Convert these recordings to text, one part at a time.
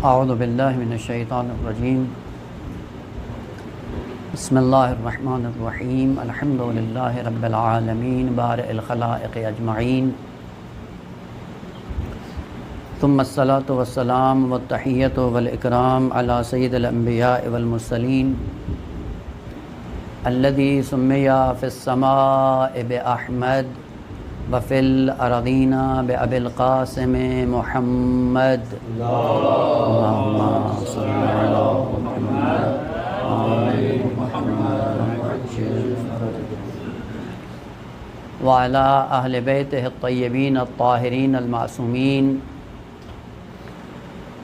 اعوذ باللہ من الشیطان الرجیم بسم اللہ الرحمن الرحیم الحمد للہ رب العالمین بارئ الخلائق اجمعین ثم الصلاة والسلام والتحیۃ والاکرام علی سید الانبیاء والمرسلین الذی سمی فی السماء بأحمد وفی الارضین بأبی القاسم محمد اللہم صل علی محمد وعلی اہل بیتہ الطیبین الطاہرین المعصومین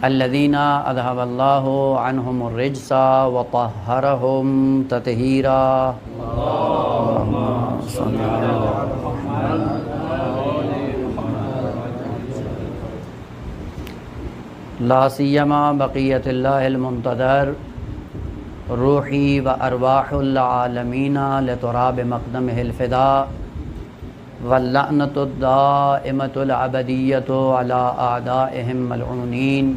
الذین اذھب اللہ عنہم الرجس وطہرہم تطہیرا اللہم صل علی محمد لا سیما بقیت اللہ المنتظر روحی و ارواح العالمین لتراب مقدمہ الفداء واللعنۃ الدائمۃ الابدیۃ علی اعدائہم ملعونین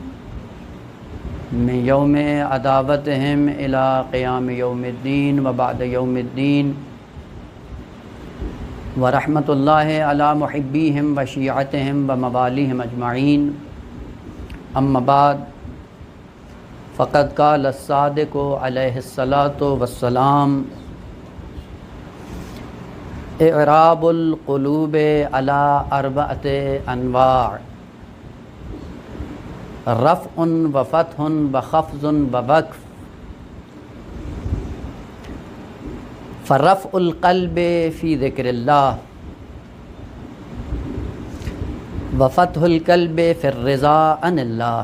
من یوم عداوتہم الی قیام یوم الدین و بعد یوم الدین ورحمۃ اللہ علی محبیہم و شیعتہم و موالیہم اجمعین اما بعد فقد قال الصادق علیہ الصلاۃ والسلام اعراب القلوب علی اربعۃ انواع رفع و فتح و خفض و وقف فرفع القلب فی ذکر اللہ وفتح القلب فی الرضا عن اللہ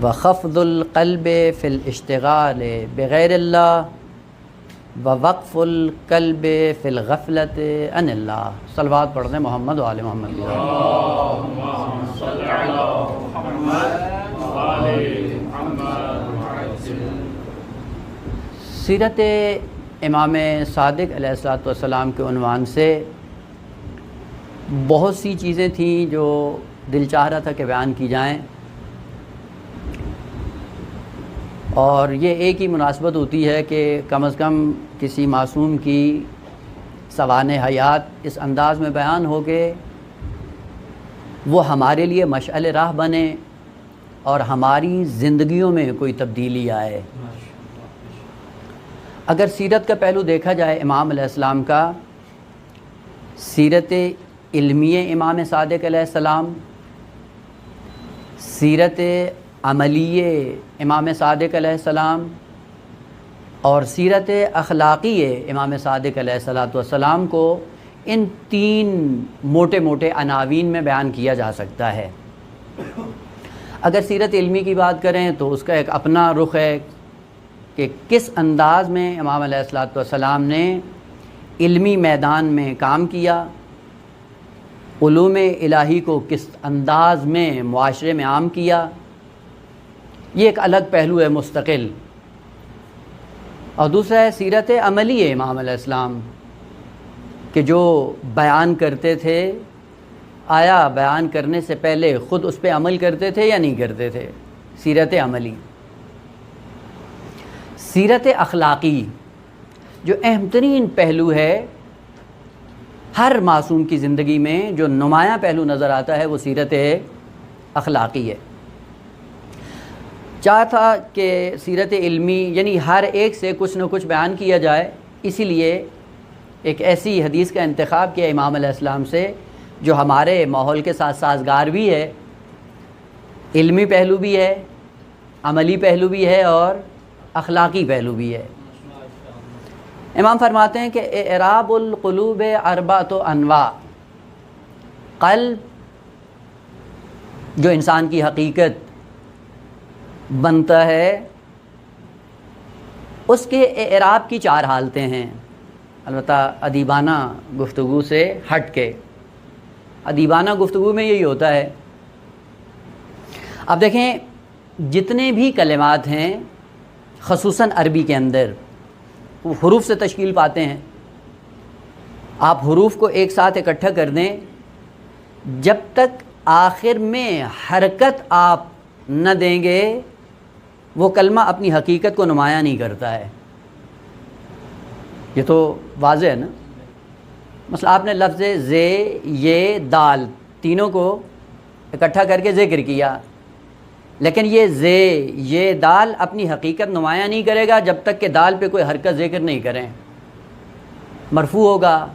وخفض القلب فی الاشتغال بغیر اللہ ووقف القلب فی الغفلت عن اللہ۔ صلوات پڑھ دیں محمد و آل محمد۔ اللہم صل علی محمد و آل محمد۔ سیرت امام صادق علیہ الصلوۃ والسلام کے عنوان سے بہت سی چیزیں تھیں جو دل چاہ رہا تھا کہ بیان کی جائیں، اور یہ ایک ہی مناسبت ہوتی ہے کہ کم از کم کسی معصوم کی سوانح حیات اس انداز میں بیان ہو کہ وہ ہمارے لیے مشعل راہ بنے اور ہماری زندگیوں میں کوئی تبدیلی آئے۔ اگر سیرت کا پہلو دیکھا جائے امام علیہ السلام کا، سیرت علمی امام صادق علیہ السلام، سیرت عملی امام صادق علیہ السلام اور سیرت اخلاقی امام صادق علیہ السلام کو ان تین موٹے موٹے عناوین میں بیان کیا جا سکتا ہے۔ اگر سیرت علمی کی بات کریں تو اس کا ایک اپنا رخ ہے کہ کس انداز میں امام علیہ السلام نے علمی میدان میں کام کیا، علوم الہی کو کس انداز میں معاشرے میں عام کیا، یہ ایک الگ پہلو ہے مستقل۔ اور دوسرا ہے سیرت عملی امام علیہ السلام کہ جو بیان کرتے تھے، آیا بیان کرنے سے پہلے خود اس پہ عمل کرتے تھے یا نہیں کرتے تھے، سیرت عملی۔ سیرت اخلاقی جو اہم ترین پہلو ہے ہر معصوم کی زندگی میں، جو نمایاں پہلو نظر آتا ہے، وہ سیرت اخلاقی ہے۔ چاہا تھا کہ سیرت علمی یعنی ہر ایک سے کچھ نہ کچھ بیان کیا جائے، اسی لیے ایک ایسی حدیث کا انتخاب کیا امام علیہ السلام سے جو ہمارے ماحول کے ساتھ سازگار بھی ہے، علمی پہلو بھی ہے، عملی پہلو بھی ہے اور اخلاقی پہلو بھی ہے۔ امام فرماتے ہیں کہ اعراب القلوب اربعۃ انواع، قلب جو انسان کی حقیقت بنتا ہے، اس کے اعراب کی چار حالتیں ہیں، البتہ ادیبانہ گفتگو سے ہٹ کے۔ ادیبانہ گفتگو میں یہی ہوتا ہے۔ اب دیکھیں جتنے بھی کلمات ہیں خصوصاً عربی کے اندر وہ حروف سے تشکیل پاتے ہیں، آپ حروف کو ایک ساتھ اکٹھا کر دیں، جب تک آخر میں حرکت آپ نہ دیں گے وہ کلمہ اپنی حقیقت کو نمایاں نہیں کرتا ہے۔ یہ تو واضح ہے نا۔ مثلا آپ نے لفظ زے، یہ، دال تینوں کو اکٹھا کر کے ذکر کیا، لیکن یہ زے، یہ، دال اپنی حقیقت نمایاں نہیں کرے گا جب تک کہ دال پہ کوئی حرکت ذکر نہیں کریں۔ مرفوع ہوگا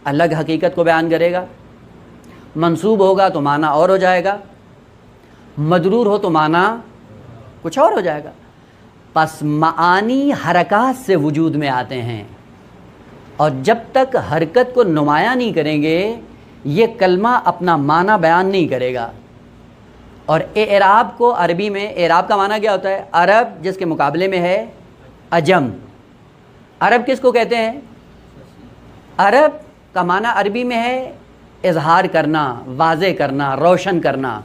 الگ حقیقت کو بیان کرے گا، منصوب ہوگا تو معنی اور ہو جائے گا، مجرور ہو تو معنی کچھ اور ہو جائے گا۔ پس معانی حرکات سے وجود میں آتے ہیں، اور جب تک حرکت کو نمایاں نہیں کریں گے یہ کلمہ اپنا معنی بیان نہیں کرے گا۔ اور اعراب کو عربی میں، اعراب کا معنی کیا ہوتا ہے؟ عرب جس کے مقابلے میں ہے عجم۔ عرب کس کو کہتے ہیں؟ عرب کا معنی عربی میں ہے اظہار کرنا، واضح کرنا، روشن کرنا۔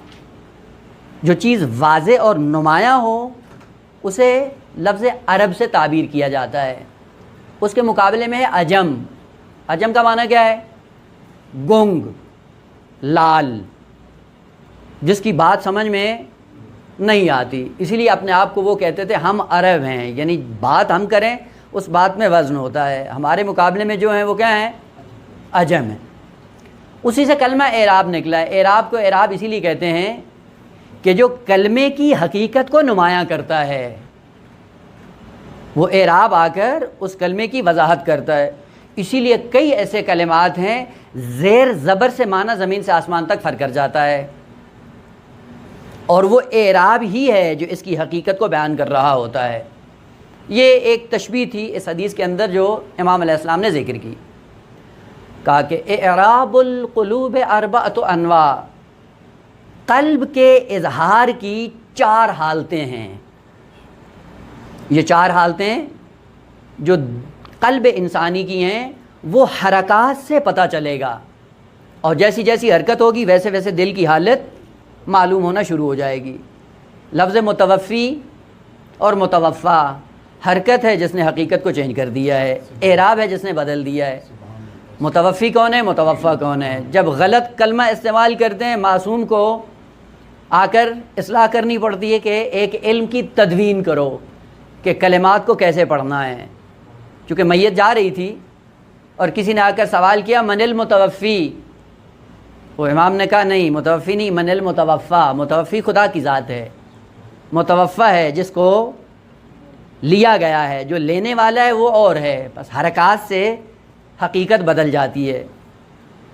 جو چیز واضح اور نمایاں ہو اسے لفظ عرب سے تعبیر کیا جاتا ہے۔ اس کے مقابلے میں ہے عجم۔ عجم کا معنی کیا ہے؟ گنگ، لال، جس کی بات سمجھ میں نہیں آتی، اسی لیے اپنے آپ کو وہ کہتے تھے ہم عرب ہیں، یعنی بات ہم کریں اس بات میں وزن ہوتا ہے، ہمارے مقابلے میں جو ہیں وہ کیا ہیں؟ عجم ہیں۔ اسی سے کلمہ اعراب نکلا ہے۔ اعراب کو اعراب اسی لیے کہتے ہیں کہ جو کلمے کی حقیقت کو نمایاں کرتا ہے، وہ اعراب آ کر اس کلمے کی وضاحت کرتا ہے۔ اسی لیے کئی ایسے کلمات ہیں زیر زبر سے معنی زمین سے آسمان تک فرق کر جاتا ہے، اور وہ اعراب ہی ہے جو اس کی حقیقت کو بیان کر رہا ہوتا ہے۔ یہ ایک تشبیہ تھی اس حدیث کے اندر جو امام علیہ السلام نے ذکر کی، کہا کہ اعراب القلوب اربعۃ انواع، قلب کے اظہار کی 4 حالتیں ہیں۔ یہ 4 حالتیں جو قلب انسانی کی ہیں وہ حرکات سے پتہ چلے گا، اور جیسی جیسی حرکت ہوگی ویسے ویسے دل کی حالت معلوم ہونا شروع ہو جائے گی۔ لفظ متوفی اور متوفا، حرکت ہے جس نے حقیقت کو چینج کر دیا ہے، اعراب ہے جس نے بدل دیا ہے۔ متوفی کون ہے؟ متوفا کون ہے؟ جب غلط کلمہ استعمال کرتے ہیں معصوم کو آ کر اصلاح کرنی پڑتی ہے کہ ایک علم کی تدوین کرو کہ کلمات کو کیسے پڑھنا ہے، چونکہ میت جا رہی تھی اور کسی نے آ کر سوال کیا من المتوفی، وہ امام نے کہا نہیں متوفی نہیں، من المتوفا، متوفی خدا کی ذات ہے، متوفا ہے جس کو لیا گیا ہے، جو لینے والا ہے وہ اور ہے، بس حرکات سے حقیقت بدل جاتی ہے۔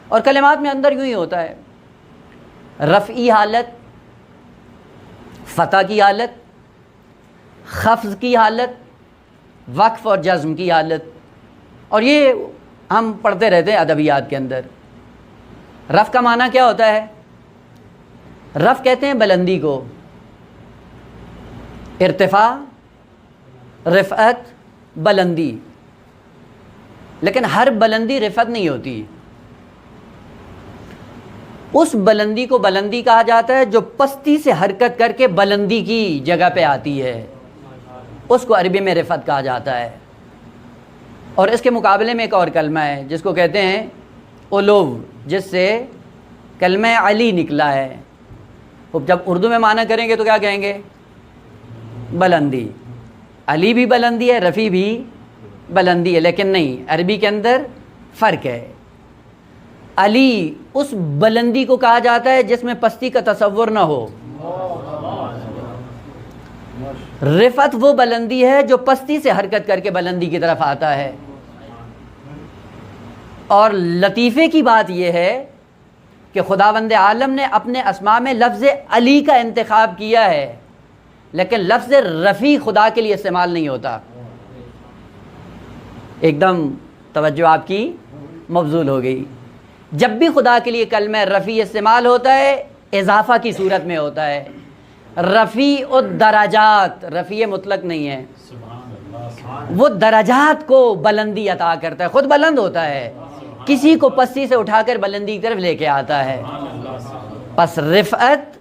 اور کلمات میں اندر یوں ہی ہوتا ہے، رفعی حالت، فتح کی حالت، خفض کی حالت، وقف اور جزم کی حالت، اور یہ ہم پڑھتے رہتے ہیں ادبیات کے اندر۔ رف کا معنی کیا ہوتا ہے؟ رف کہتے ہیں بلندی کو، ارتفاع، رفعت، بلندی، لیکن ہر بلندی رفعت نہیں ہوتی۔ اس بلندی کو بلندی کہا جاتا ہے جو پستی سے حرکت کر کے بلندی کی جگہ پہ آتی ہے، اس کو عربی میں رفعت کہا جاتا ہے۔ اور اس کے مقابلے میں ایک اور کلمہ ہے جس کو کہتے ہیں علو، جس سے کلمہ علی نکلا ہے۔ جب اردو میں معنی کریں گے تو کیا کہیں گے؟ بلندی۔ علی بھی بلندی ہے، رفیع بھی بلندی ہے، لیکن نہیں، عربی کے اندر فرق ہے۔ علی اس بلندی کو کہا جاتا ہے جس میں پستی کا تصور نہ ہو، رفعت وہ بلندی ہے جو پستی سے حرکت کر کے بلندی کی طرف آتا ہے۔ اور لطیفے کی بات یہ ہے کہ خداوند عالم نے اپنے اسماء میں لفظ علی کا انتخاب کیا ہے، لیکن لفظ رفیع خدا کے لیے استعمال نہیں ہوتا۔ ایک دم توجہ آپ کی مبذول ہو گئی۔ جب بھی خدا کے لیے کلمہ رفیع استعمال ہوتا ہے اضافہ کی صورت میں ہوتا ہے۔ رفیع الدرجات، رفیع مطلق نہیں ہے، وہ درجات کو بلندی عطا کرتا ہے، خود بلند ہوتا ہے، کسی کو پستی سے اٹھا کر بلندی کی طرف لے کے آتا ہے۔ پس رفعت،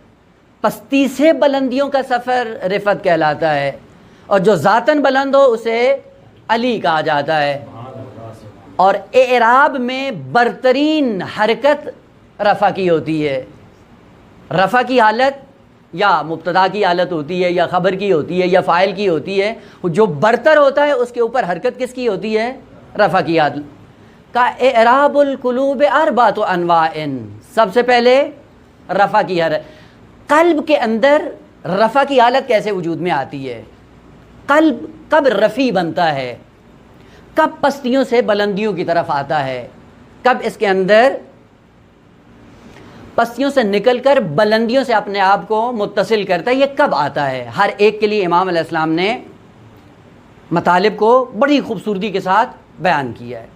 پستی سے بلندیوں کا سفر رفعت کہلاتا ہے، اور جو ذاتاً بلند ہو اسے علی کہا جاتا ہے۔ اور اعراب میں برترین حرکت رفع کی ہوتی ہے۔ رفع کی حالت یا مبتدا کی حالت ہوتی ہے یا خبر کی ہوتی ہے یا فاعل کی ہوتی ہے، جو برتر ہوتا ہے اس کے اوپر حرکت کس کی ہوتی ہے؟ رفع کی حالت کا اعراب القلوب اربعۃ انواع، سب سے پہلے رفع کی حالت۔ قلب کے اندر رفع کی حالت کیسے وجود میں آتی ہے؟ قلب کب رفیع بنتا ہے، کب پستیوں سے بلندیوں کی طرف آتا ہے، کب اس کے اندر پستیوں سے نکل کر بلندیوں سے اپنے آپ کو متصل کرتا ہے، یہ کب آتا ہے؟ ہر ایک کے لیے امام علیہ السلام نے مطالب کو بڑی خوبصورتی کے ساتھ بیان کیا ہے۔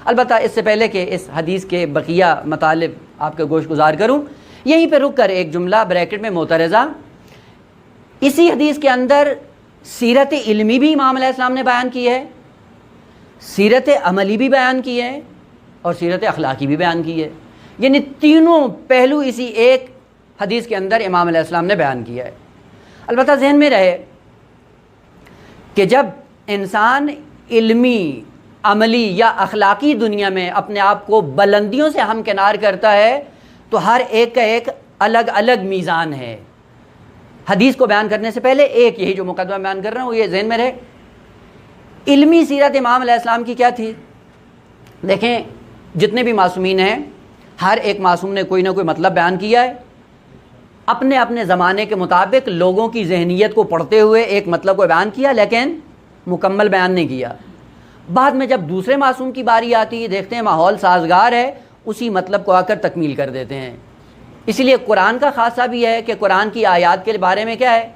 البتہ اس سے پہلے کہ اس حدیث کے بقیہ مطالب آپ کے گوش گزار کروں، یہیں پہ رک کر ایک جملہ بریکٹ میں معترضہ، اسی حدیث کے اندر سیرت علمی بھی امام علیہ السلام نے بیان کی ہے، سیرت عملی بھی بیان کی ہے، اور سیرت اخلاقی بھی بیان کی ہے، یعنی تینوں پہلو اسی ایک حدیث کے اندر امام علیہ السلام نے بیان کیا ہے۔ البتہ ذہن میں رہے کہ جب انسان علمی، عملی یا اخلاقی دنیا میں اپنے آپ کو بلندیوں سے ہمکنار کرتا ہے تو ہر ایک کا ایک الگ الگ میزان ہے۔ حدیث کو بیان کرنے سے پہلے ایک یہی جو مقدمہ بیان کر رہا ہوں وہ یہ ذہن میں رہے، علمی سیرت امام علیہ السلام کی کیا تھی؟ دیکھیں جتنے بھی معصومین ہیں ہر ایک معصوم نے کوئی نہ کوئی مطلب بیان کیا ہے، اپنے اپنے زمانے کے مطابق لوگوں کی ذہنیت کو پڑھتے ہوئے ایک مطلب کو بیان کیا، لیکن مکمل بیان نہیں کیا۔ بعد میں جب دوسرے معصوم کی باری آتی ہے، دیکھتے ہیں ماحول سازگار ہے، اسی مطلب کو آ کر تکمیل کر دیتے ہیں۔ اسی لیے قرآن کا خاصہ بھی ہے کہ قرآن کی آیات کے بارے میں کیا ہے؟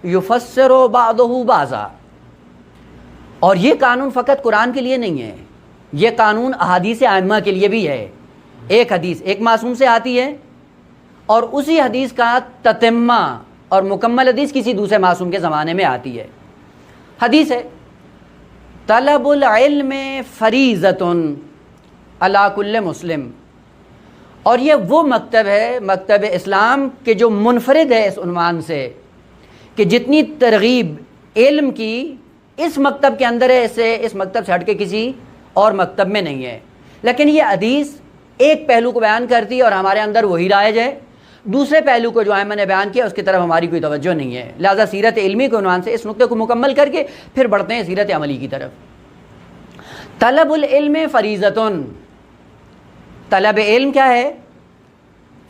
یفسر بعضہ بعضا، اور یہ قانون فقط قرآن کے لیے نہیں ہے، یہ قانون احادیث ائمہ کے لیے بھی ہے۔ ایک حدیث ایک معصوم سے آتی ہے اور اسی حدیث کا تتمہ اور مکمل حدیث کسی دوسرے معصوم کے زمانے میں آتی ہے۔ حدیث ہے طلب العلم فریضۃ علی کل مسلم، اور یہ وہ مکتب ہے، مکتب اسلام کہ جو منفرد ہے اس عنوان سے کہ جتنی ترغیب علم کی اس مکتب کے اندر ہے، اس مکتب سے ہٹ کے کسی اور مکتب میں نہیں ہے۔ لیکن یہ حدیث ایک پہلو کو بیان کرتی ہے اور ہمارے اندر وہی رائج ہے، دوسرے پہلو کو جو ائمہ نے بیان کیا اس کی طرف ہماری کوئی توجہ نہیں ہے۔ لہذا سیرت علمی کے عنوان سے اس نقطے کو مکمل کر کے پھر بڑھتے ہیں سیرت عملی کی طرف۔ طلب العلم فریضۃ، طلب علم کیا ہے؟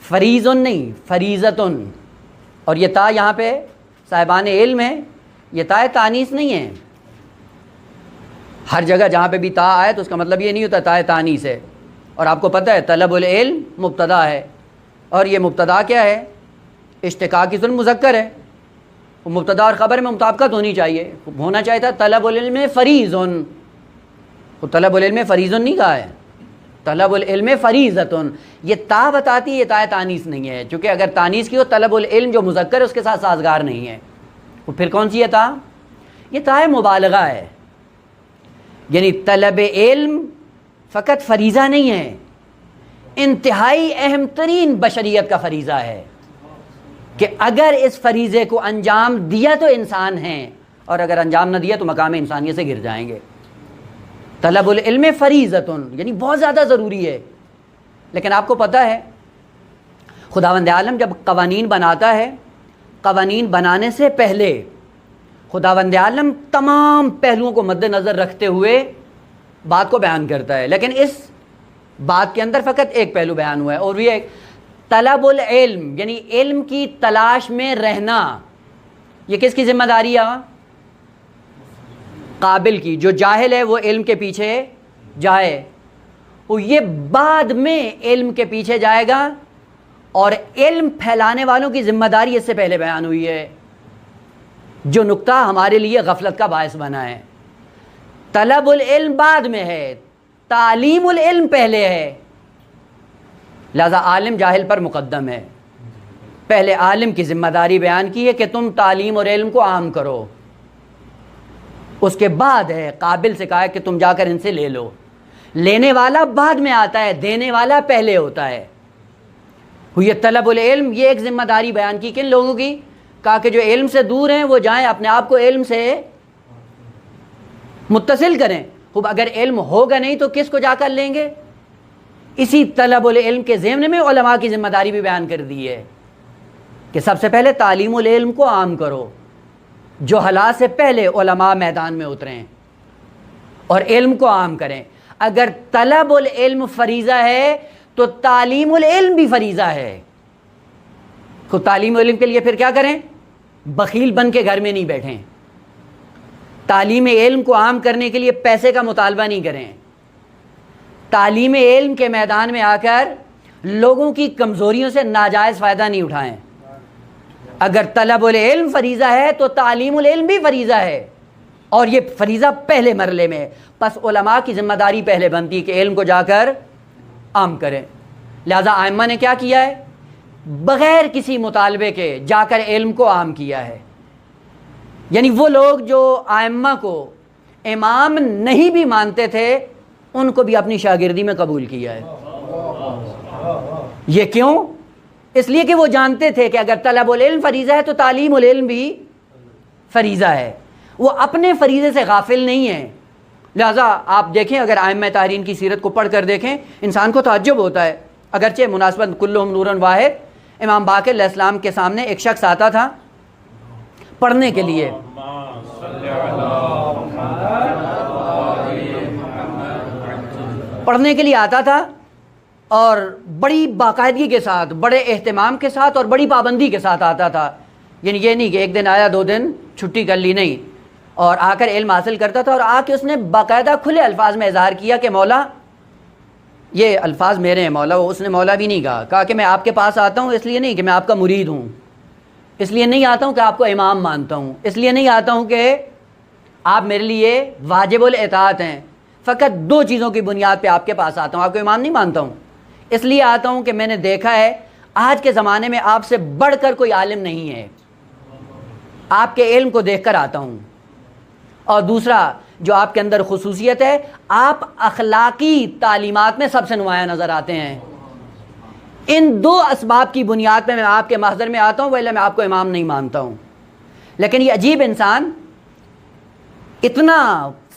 فریض نہیں، فریضۃ، اور یہ تا یہاں پہ صاحبان علم ہے، یہ تا تانیث نہیں ہے۔ ہر جگہ جہاں پہ بھی تا آئے تو اس کا مطلب یہ نہیں ہوتا تا تانیث ہے، اور آپ کو پتہ ہے طلب العلم مبتدا ہے، اور یہ مبتدا کیا ہے؟ اشتقاق کی مذکر ہے، مبتدا اور خبر میں مطابقت ہونی چاہیے، ہونا چاہیے تھا طلب العلم فریض، طلب العلم فریض نہیں کہا ہے، طلب العلم فریضۃ، یہ تا بتاتی ہے، یہ تا تانیث نہیں ہے، چونکہ اگر تانیث کی ہو طلب العلم جو مذکر ہے اس کے ساتھ سازگار نہیں ہے، وہ پھر کون سی ہے تا؟ یہ تا مبالغہ ہے، یعنی طلب علم فقط فریضہ نہیں ہے، انتہائی اہم ترین بشریت کا فریضہ ہے کہ اگر اس فریضے کو انجام دیا تو انسان ہیں، اور اگر انجام نہ دیا تو مقام انسانیت سے گر جائیں گے۔ طلب العلم فریضۃ یعنی بہت زیادہ ضروری ہے۔ لیکن آپ کو پتہ ہے خداوند عالم جب قوانین بناتا ہے، قوانین بنانے سے پہلے خداوند عالم تمام پہلوؤں کو مد نظر رکھتے ہوئے بات کو بیان کرتا ہے، لیکن اس بات کے اندر فقط ایک پہلو بیان ہوا ہے، اور یہ طلب العلم یعنی علم کی تلاش میں رہنا۔ یہ کس کی ذمہ داری ہے؟ قابل کی، جو جاہل ہے وہ علم کے پیچھے جائے، وہ یہ بعد میں علم کے پیچھے جائے گا، اور علم پھیلانے والوں کی ذمہ داری اس سے پہلے بیان ہوئی ہے، جو نقطہ ہمارے لیے غفلت کا باعث بنا ہے۔ طلب العلم بعد میں ہے، تعلیم العلم پہلے ہے، لہذا عالم جاہل پر مقدم ہے۔ پہلے عالم کی ذمہ داری بیان کی ہے کہ تم تعلیم اور علم کو عام کرو، اس کے بعد ہے قابل سے کہا ہے کہ تم جا کر ان سے لے لو۔ لینے والا بعد میں آتا ہے، دینے والا پہلے ہوتا ہے۔ یہ طلب العلم، یہ ایک ذمہ داری بیان کی کن لوگوں کی؟ کہا کہ جو علم سے دور ہیں وہ جائیں اپنے آپ کو علم سے متصل کریں۔ خوب اگر علم ہوگا نہیں تو کس کو جا کر لیں گے؟ اسی طلب العلم کے ضمن میں علماء کی ذمہ داری بھی بیان کر دی ہے کہ سب سے پہلے تعلیم العلم کو عام کرو، جو حالات سے پہلے علماء میدان میں اتریں اور علم کو عام کریں۔ اگر طلب العلم فریضہ ہے تو تعلیم العلم بھی فریضہ ہے۔ تو تعلیم العلم کے لیے پھر کیا کریں؟ بخیل بن کے گھر میں نہیں بیٹھیں، تعلیم علم کو عام کرنے کے لیے پیسے کا مطالبہ نہیں کریں، تعلیم علم کے میدان میں آ کر لوگوں کی کمزوریوں سے ناجائز فائدہ نہیں اٹھائیں۔ اگر طلب العلم فریضہ ہے تو تعلیم العلم بھی فریضہ ہے، اور یہ فریضہ پہلے مرحلے میں ہے۔ پس علماء کی ذمہ داری پہلے بنتی کہ علم کو جا کر عام کریں۔ لہذا ائمہ نے کیا کیا ہے؟ بغیر کسی مطالبے کے جا کر علم کو عام کیا ہے۔ یعنی وہ لوگ جو ائمہ کو امام نہیں بھی مانتے تھے ان کو بھی اپنی شاگردی میں قبول کیا ہے۔ یہ کیوں؟ اس لیے کہ وہ جانتے تھے کہ اگر طلب العلم فریضہ ہے تو تعلیم العلم بھی فریضہ ہے، وہ اپنے فریضے سے غافل نہیں ہیں۔ لہذا آپ دیکھیں، اگر ائمہ طاہرین کی سیرت کو پڑھ کر دیکھیں انسان کو تعجب ہوتا ہے۔ اگرچہ مناسبت کلہم نور واحد، امام باقر علیہ السلام کے سامنے ایک شخص آتا تھا پڑھنے کے لیے، پڑھنے کے لیے آتا تھا اور بڑی باقاعدگی کے ساتھ، بڑے اہتمام کے ساتھ اور بڑی پابندی کے ساتھ آتا تھا۔ یعنی یہ نہیں کہ ایک دن آیا 2 دن چھٹی کر لی، نہیں، اور آ کر علم حاصل کرتا تھا، اور آ کے اس نے باقاعدہ کھلے الفاظ میں اظہار کیا کہ مولا یہ الفاظ میرے ہیں مولا۔ اس نے مولا بھی نہیں کہا کہ میں آپ کے پاس آتا ہوں اس لیے نہیں کہ میں آپ کا مرید ہوں، اس لیے نہیں آتا ہوں کہ آپ کو امام مانتا ہوں، اس لیے نہیں آتا ہوں کہ آپ میرے لیے واجب الاطاعت ہیں، فقط 2 چیزوں کی بنیاد پہ آپ کے پاس آتا ہوں، آپ کو امام نہیں مانتا ہوں، اس لیے آتا ہوں کہ میں نے دیکھا ہے آج کے زمانے میں آپ سے بڑھ کر کوئی عالم نہیں ہے، آپ کے علم کو دیکھ کر آتا ہوں۔ اور دوسرا جو آپ کے اندر خصوصیت ہے، آپ اخلاقی تعلیمات میں سب سے نمایاں نظر آتے ہیں۔ ان 2 اسباب کی بنیاد پہ میں آپ کے محضر میں آتا ہوں، وإلا میں آپ کو امام نہیں مانتا ہوں۔ لیکن یہ عجیب انسان اتنا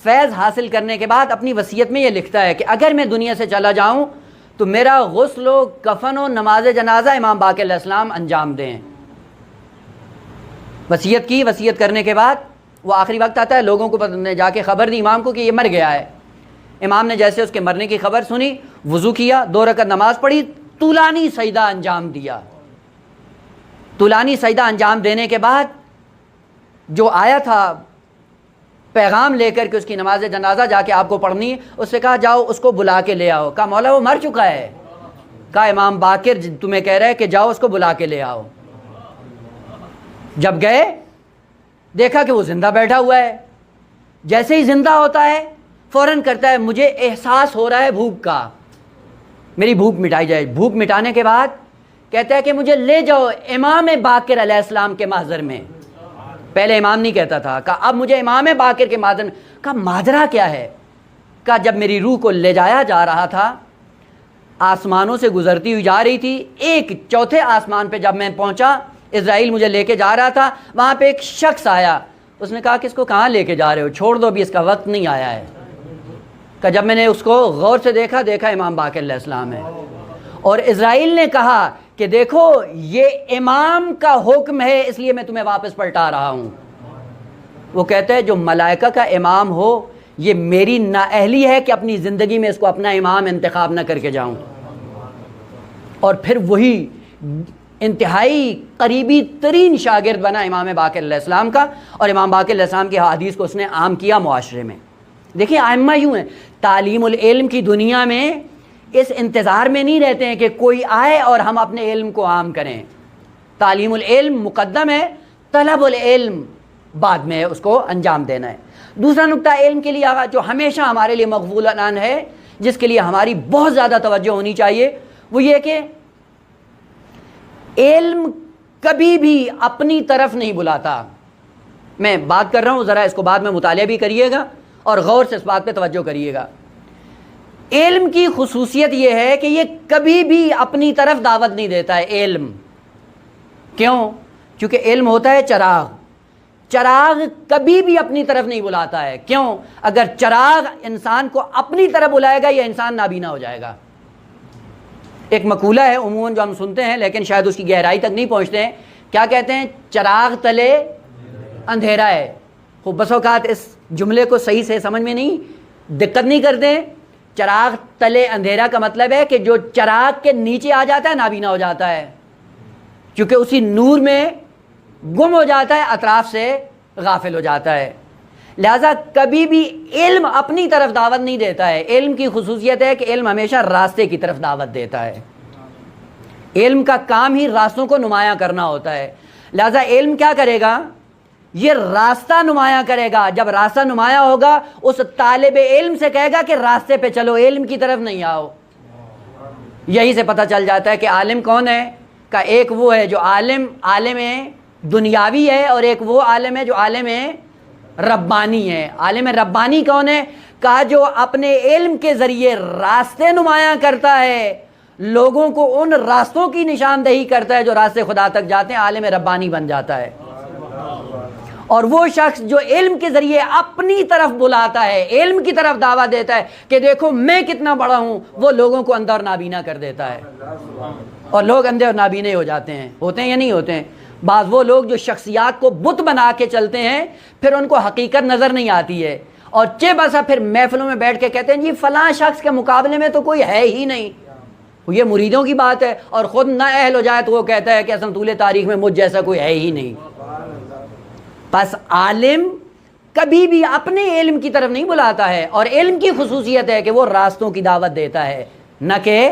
فیض حاصل کرنے کے بعد اپنی وصیت میں یہ لکھتا ہے کہ اگر میں دنیا سے چلا جاؤں تو میرا غسل و کفن و نماز جنازہ امام باقر علیہ السلام انجام دیں۔ وصیت کی، وصیت کرنے کے بعد وہ آخری وقت آتا ہے، لوگوں کو جا کے خبر دی امام کو کہ یہ مر گیا ہے۔ امام نے جیسے اس کے مرنے کی خبر سنی، وضو کیا، 2 رکعت نماز پڑھی، طولانی سجدہ انجام دیا۔ طولانی سجدہ انجام دینے کے بعد جو آیا تھا پیغام لے کر کہ اس کی نماز جنازہ جا کے آپ کو پڑھنی ہے، اس سے کہا جاؤ اس کو بلا کے لے آؤ۔ کہا مولا وہ مر چکا ہے۔ کہا امام باقر تمہیں کہہ رہا ہے کہ جاؤ اس کو بلا کے لے آؤ۔ جب گئے دیکھا کہ وہ زندہ بیٹھا ہوا ہے۔ جیسے ہی زندہ ہوتا ہے فوراً کرتا ہے مجھے احساس ہو رہا ہے بھوک کا، میری بھوک مٹائی جائے۔ بھوک مٹانے کے بعد کہتا ہے کہ مجھے لے جاؤ امام باقر علیہ السلام کے محضر میں۔ پہلے امام نہیں کہتا تھا، کہا اب مجھے امام باقر کے محضر میں۔ کہا ماجرا کیا ہے؟ کہا جب میری روح کو لے جایا جا رہا تھا، آسمانوں سے گزرتی ہوئی جا رہی تھی، ایک 4تھے آسمان پہ جب میں پہنچا، اسرائیل مجھے لے کے جا رہا تھا، وہاں پہ ایک شخص آیا، اس نے کہا کہ اس کو کہاں لے کے جا رہے ہو، چھوڑ دو ابھی اس کا وقت نہیں آیا ہے۔ کہ جب میں نے اس کو غور سے دیکھا امام باقر علیہ السلام ہے، اور اسرائیل نے کہا کہ دیکھو یہ امام کا حکم ہے اس لیے میں تمہیں واپس پلٹا رہا ہوں۔ وہ کہتا ہے جو ملائکہ کا امام ہو، یہ میری نااہلی ہے کہ اپنی زندگی میں اس کو اپنا امام انتخاب نہ کر کے جاؤں۔ اور پھر وہی انتہائی قریبی ترین شاگرد بنا امام باقر علیہ السلام کا، اور امام باقر علیہ السلام کی حدیث کو اس نے عام کیا معاشرے میں۔ دیکھیں ائمہ یوں ہیں، تعلیم العلم کی دنیا میں اس انتظار میں نہیں رہتے ہیں کہ کوئی آئے اور ہم اپنے علم کو عام کریں۔ تعلیم العلم مقدم ہے، طلب العلم بعد میں ہے، اس کو انجام دینا ہے۔ دوسرا نقطہ علم کے لیے جو ہمیشہ ہمارے لیے مغفول عنان ہے، جس کے لیے ہماری بہت زیادہ توجہ ہونی چاہیے، وہ یہ کہ علم کبھی بھی اپنی طرف نہیں بلاتا۔ میں بات کر رہا ہوں، ذرا اس کو بعد میں مطالعہ بھی کریے گا اور غور سے اس بات پہ توجہ کریے گا۔ علم کی خصوصیت یہ ہے کہ یہ کبھی بھی اپنی طرف دعوت نہیں دیتا ہے۔ علم کیوں؟ کیونکہ علم ہوتا ہے چراغ، چراغ کبھی بھی اپنی طرف نہیں بلاتا ہے۔ کیوں؟ اگر چراغ انسان کو اپنی طرف بلائے گا یہ انسان نابینا ہو جائے گا۔ ایک مقولہ ہے عموماً جو ہم سنتے ہیں لیکن شاید اس کی گہرائی تک نہیں پہنچتے ہیں کیا کہتے ہیں؟ چراغ تلے اندھیرا ہے. خوب بس اوقات اس جملے کو صحیح سے سمجھ میں نہیں دقت نہیں کرتے. چراغ تلے اندھیرا کا مطلب ہے کہ جو چراغ کے نیچے آ جاتا ہے نابینا ہو جاتا ہے، کیونکہ اسی نور میں گم ہو جاتا ہے، اطراف سے غافل ہو جاتا ہے. لہذا کبھی بھی علم اپنی طرف دعوت نہیں دیتا ہے. علم کی خصوصیت ہے کہ علم ہمیشہ راستے کی طرف دعوت دیتا ہے. علم کا کام ہی راستوں کو نمایاں کرنا ہوتا ہے. لہذا علم کیا کرے گا؟ یہ راستہ نمایاں کرے گا. جب راستہ نمایاں ہوگا اس طالب علم سے کہے گا کہ راستے پہ چلو، علم کی طرف نہیں آؤ. یہی سے پتہ چل جاتا ہے کہ عالم کون ہے. کا ایک وہ ہے جو عالم دنیاوی ہے، اور ایک وہ عالم ہے جو عالم ربانی ہے. عالم ربانی کون ہے؟ کہا جو اپنے علم کے ذریعے راستے نمایاں کرتا ہے، لوگوں کو ان راستوں کی نشاندہی کرتا ہے جو راستے خدا تک جاتے ہیں، عالم ربانی بن جاتا ہے. اور وہ شخص جو علم کے ذریعے اپنی طرف بلاتا ہے، علم کی طرف دعوت دیتا ہے کہ دیکھو میں کتنا بڑا ہوں، وہ لوگوں کو اندھا اور نابینا کر دیتا ہے. اور لوگ اندھے اور نابینے ہو جاتے ہیں. ہوتے ہیں یا نہیں ہوتے ہیں؟ بعض وہ لوگ جو شخصیات کو بت بنا کے چلتے ہیں، پھر ان کو حقیقت نظر نہیں آتی ہے، اور بسا پھر محفلوں میں بیٹھ کے کہتے ہیں جی فلاں شخص کے مقابلے میں تو کوئی ہے ہی نہیں. یہ مریدوں کی بات ہے، اور خود نہ اہل ہو جائے تو وہ کہتا ہے کہ اصل طول تاریخ میں مجھ جیسا کوئی ہے ہی نہیں. بس عالم کبھی بھی اپنے علم کی طرف نہیں بلاتا ہے، اور علم کی خصوصیت ہے کہ وہ راستوں کی دعوت دیتا ہے، نہ کہ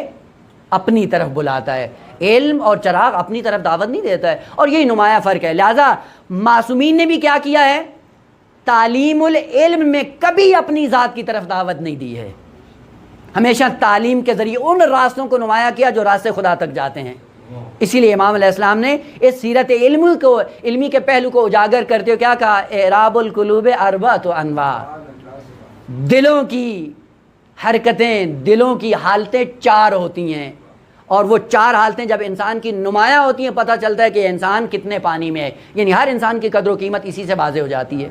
اپنی طرف بلاتا ہے. علم اور چراغ اپنی طرف دعوت نہیں دیتا ہے، اور یہی نمایاں فرق ہے. لہذا معصومین نے بھی کیا کیا ہے؟ تعلیم العلم میں کبھی اپنی ذات کی طرف دعوت نہیں دی ہے، ہمیشہ تعلیم کے ذریعے ان راستوں کو نمایاں کیا جو راستے خدا تک جاتے ہیں. اسی لیے امام علیہ السلام نے اس سیرت علمی کے پہلو کو اجاگر کرتے ہوئے کیا کہا؟ اعراب القلوب اربعۃ انواع. دلوں کی حرکتیں، دلوں کی حالتیں 4 ہوتی ہیں، اور وہ 4 حالتیں جب انسان کی نمایاں ہوتی ہیں پتہ چلتا ہے کہ انسان کتنے پانی میں ہے. یعنی ہر انسان کی قدر و قیمت اسی سے واضح ہو جاتی ہے.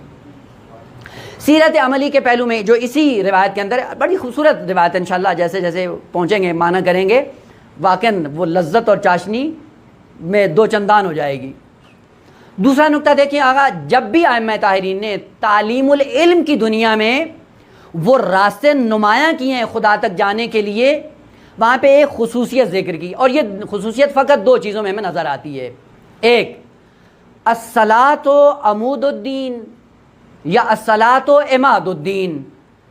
سیرت عملی کے پہلو میں جو اسی روایت کے اندر بڑی خوبصورت روایت ہے، انشاءاللہ جیسے جیسے پہنچیں گے معنی کریں گے، واقعاً وہ لذت اور چاشنی میں 2 چندان ہو جائے گی. دوسرا نقطہ دیکھیں آقا، جب بھی ائمہ طاہرین نے تعلیم العلم کی دنیا میں وہ راستے نمایاں کیے ہیں خدا تک جانے کے لیے، وہاں پہ ایک خصوصیت ذکر کی، اور یہ خصوصیت فقط 2 چیزوں میں ہمیں نظر آتی ہے. ایک الصلاۃ عمود الدین یا الصلاۃ عماد الدین.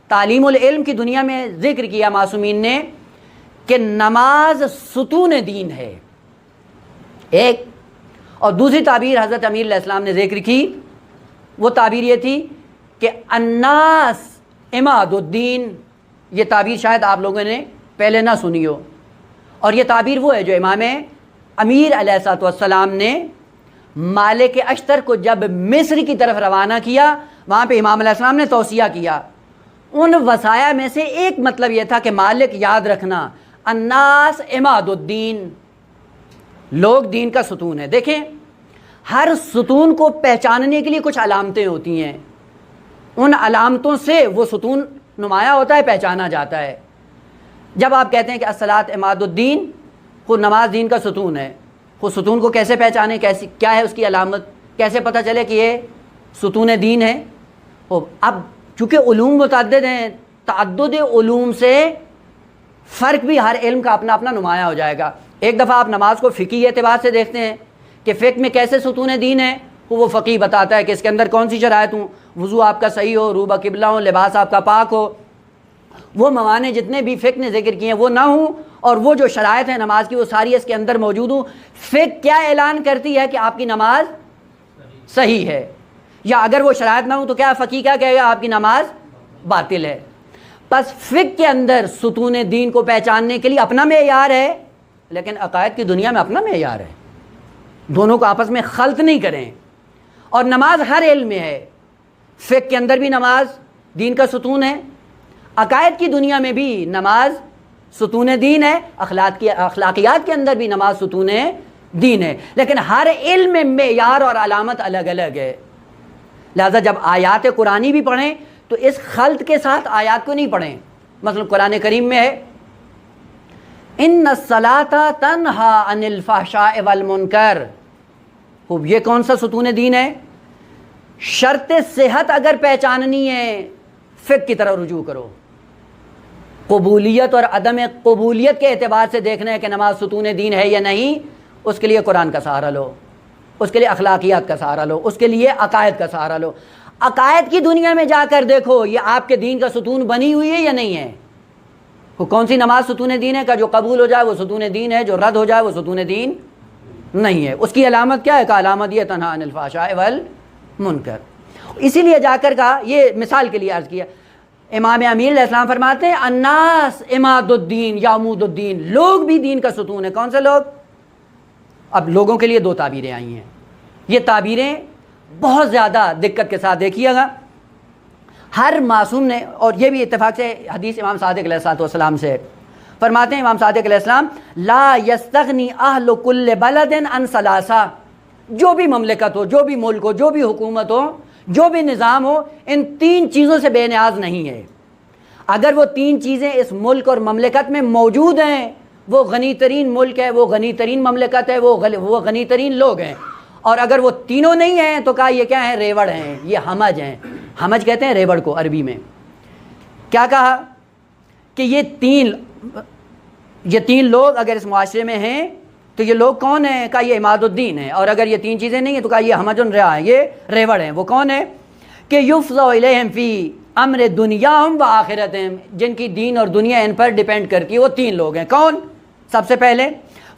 تعلیم العلم کی دنیا میں ذکر کیا معصومین نے کہ نماز ستون دین ہے ایک، اور دوسری تعبیر حضرت امیر علیہ السلام نے ذکر کی، وہ تعبیر یہ تھی کہ الناس عماد الدین. یہ تعبیر شاید آپ لوگوں نے پہلے نہ سنی ہو، اور یہ تعبیر وہ ہے جو امام امیر علیہ السلام نے مالک اشتر کو جب مصر کی طرف روانہ کیا، وہاں پہ امام علیہ السلام نے توصیہ کیا. ان وصایا میں سے ایک مطلب یہ تھا کہ مالک یاد رکھنا الناس عماد الدین، لوگ دین کا ستون ہے. دیکھیں ہر ستون کو پہچاننے کے لیے کچھ علامتیں ہوتی ہیں، ان علامتوں سے وہ ستون نمایاں ہوتا ہے، پہچانا جاتا ہے. جب آپ کہتے ہیں کہ الصلاۃ عماد الدین، خود نماز دین کا ستون ہے، خود ستون کو کیسے پہچانے، کیا ہے اس کی علامت، کیسے پتہ چلے کہ یہ ستون دین ہے؟ اب چونکہ علوم متعدد ہیں، تعدد علوم سے فرق بھی ہر علم کا اپنا اپنا نمایاں ہو جائے گا. ایک دفعہ آپ نماز کو فقہی اعتبار سے دیکھتے ہیں کہ فقہ میں کیسے ستون دین ہے، وہ فقی بتاتا ہے کہ اس کے اندر کون سی شرائط ہوں، وضو آپ کا صحیح ہو، روبہ قبلہ ہو، لباس آپ کا پاک ہو، وہ موانع جتنے بھی فقہ نے ذکر کیے ہیں وہ نہ ہوں، اور وہ جو شرائط ہیں نماز کی وہ ساری اس کے اندر موجود ہوں. فقہ کیا اعلان کرتی ہے کہ آپ کی نماز صحیح ہے، یا اگر وہ شرائط نہ ہوں تو کیا فقی کیا کہے گا؟ آپ کی نماز باطل ہے. بس فقہ کے اندر ستون دین کو پہچاننے کے لیے اپنا معیار ہے، لیکن عقائد کی دنیا میں اپنا معیار ہے. دونوں کو آپس میں خلط نہیں کریں. اور نماز ہر علم میں ہے، فقہ کے اندر بھی نماز دین کا ستون ہے، عقائد کی دنیا میں بھی نماز ستون دین ہے، اخلاقیات کے اندر بھی نماز ستون دین ہے، لیکن ہر علم میں معیار اور علامت الگ الگ ہے. لہذا جب آیات قرآنی بھی پڑھیں تو اس خلط کے ساتھ آیات کو نہیں پڑھیں. مثلا قرآن کریم میں ہے ان الصلاۃ تنہا عن الفحشاء والمنکر، خوب، یہ کون سا ستون دین ہے؟ شرط صحت اگر پہچاننی ہے فقہ کی طرف رجوع کرو. قبولیت اور عدم قبولیت کے اعتبار سے دیکھنا ہے کہ نماز ستون دین ہے یا نہیں، اس کے لیے قرآن کا سہارا لو، اس کے لیے اخلاقیات کا سہارا لو، اس کے لیے عقائد کا سہارا لو. عقائد کی دنیا میں جا کر دیکھو یہ آپ کے دین کا ستون بنی ہوئی ہے یا نہیں ہے. کون سی نماز ستون دین ہے؟ کا جو قبول ہو جائے وہ ستون دین ہے، جو رد ہو جائے وہ ستون دین نہیں ہے. اس کی علامت کیا ہے؟ کہ علامت یہ تنہا عن الفحشاء والمنکر. اسی لیے جا کر کہا، یہ مثال کے لیے عرض کیا، امام امیر علیہ السلام فرماتے ہیں الناس عماد الدین یا عمود الدین، لوگ بھی دین کا ستون ہے. کون سے لوگ؟ اب لوگوں کے لیے دو تعبیریں آئی ہیں. یہ تعبیریں بہت زیادہ دقت کے ساتھ دیکھیے گا. ہر معصوم نے، اور یہ بھی اتفاق سے حدیث امام صادق علیہ السلام سے فرماتے ہیں، امام صادق علیہ السلام لا یستغنی اہل کل بلد عن ثلاثہ، جو بھی مملکت ہو، جو بھی ملک ہو، جو بھی حکومت ہو، جو بھی نظام ہو، ان تین چیزوں سے بے نیاز نہیں ہے. اگر وہ تین چیزیں اس ملک اور مملکت میں موجود ہیں، وہ غنی ترین ملک ہے، وہ غنی ترین مملکت ہے، وہ غنی ترین لوگ ہیں. اور اگر وہ تینوں نہیں ہیں تو کہا یہ کیا ہیں؟ ریوڑ ہیں، یہ ہمج ہیں. ہمج کہتے ہیں ریوڑ کو عربی میں. کیا کہا کہ یہ تین لوگ اگر اس معاشرے میں ہیں تو یہ لوگ کون ہیں؟ کہا یہ عماد الدین ہیں. اور اگر یہ تین چیزیں نہیں ہیں تو کہا یہ ہمج رعا ہیں، یہ ریوڑ ہیں. وہ کون ہیں؟ کہ یفضع الیہم فی امر دنیاہم و آخرتہم، جن کی دین اور دنیا ان پر ڈیپینڈ کرتی ہے. وہ تین لوگ ہیں. کون؟ سب سے پہلے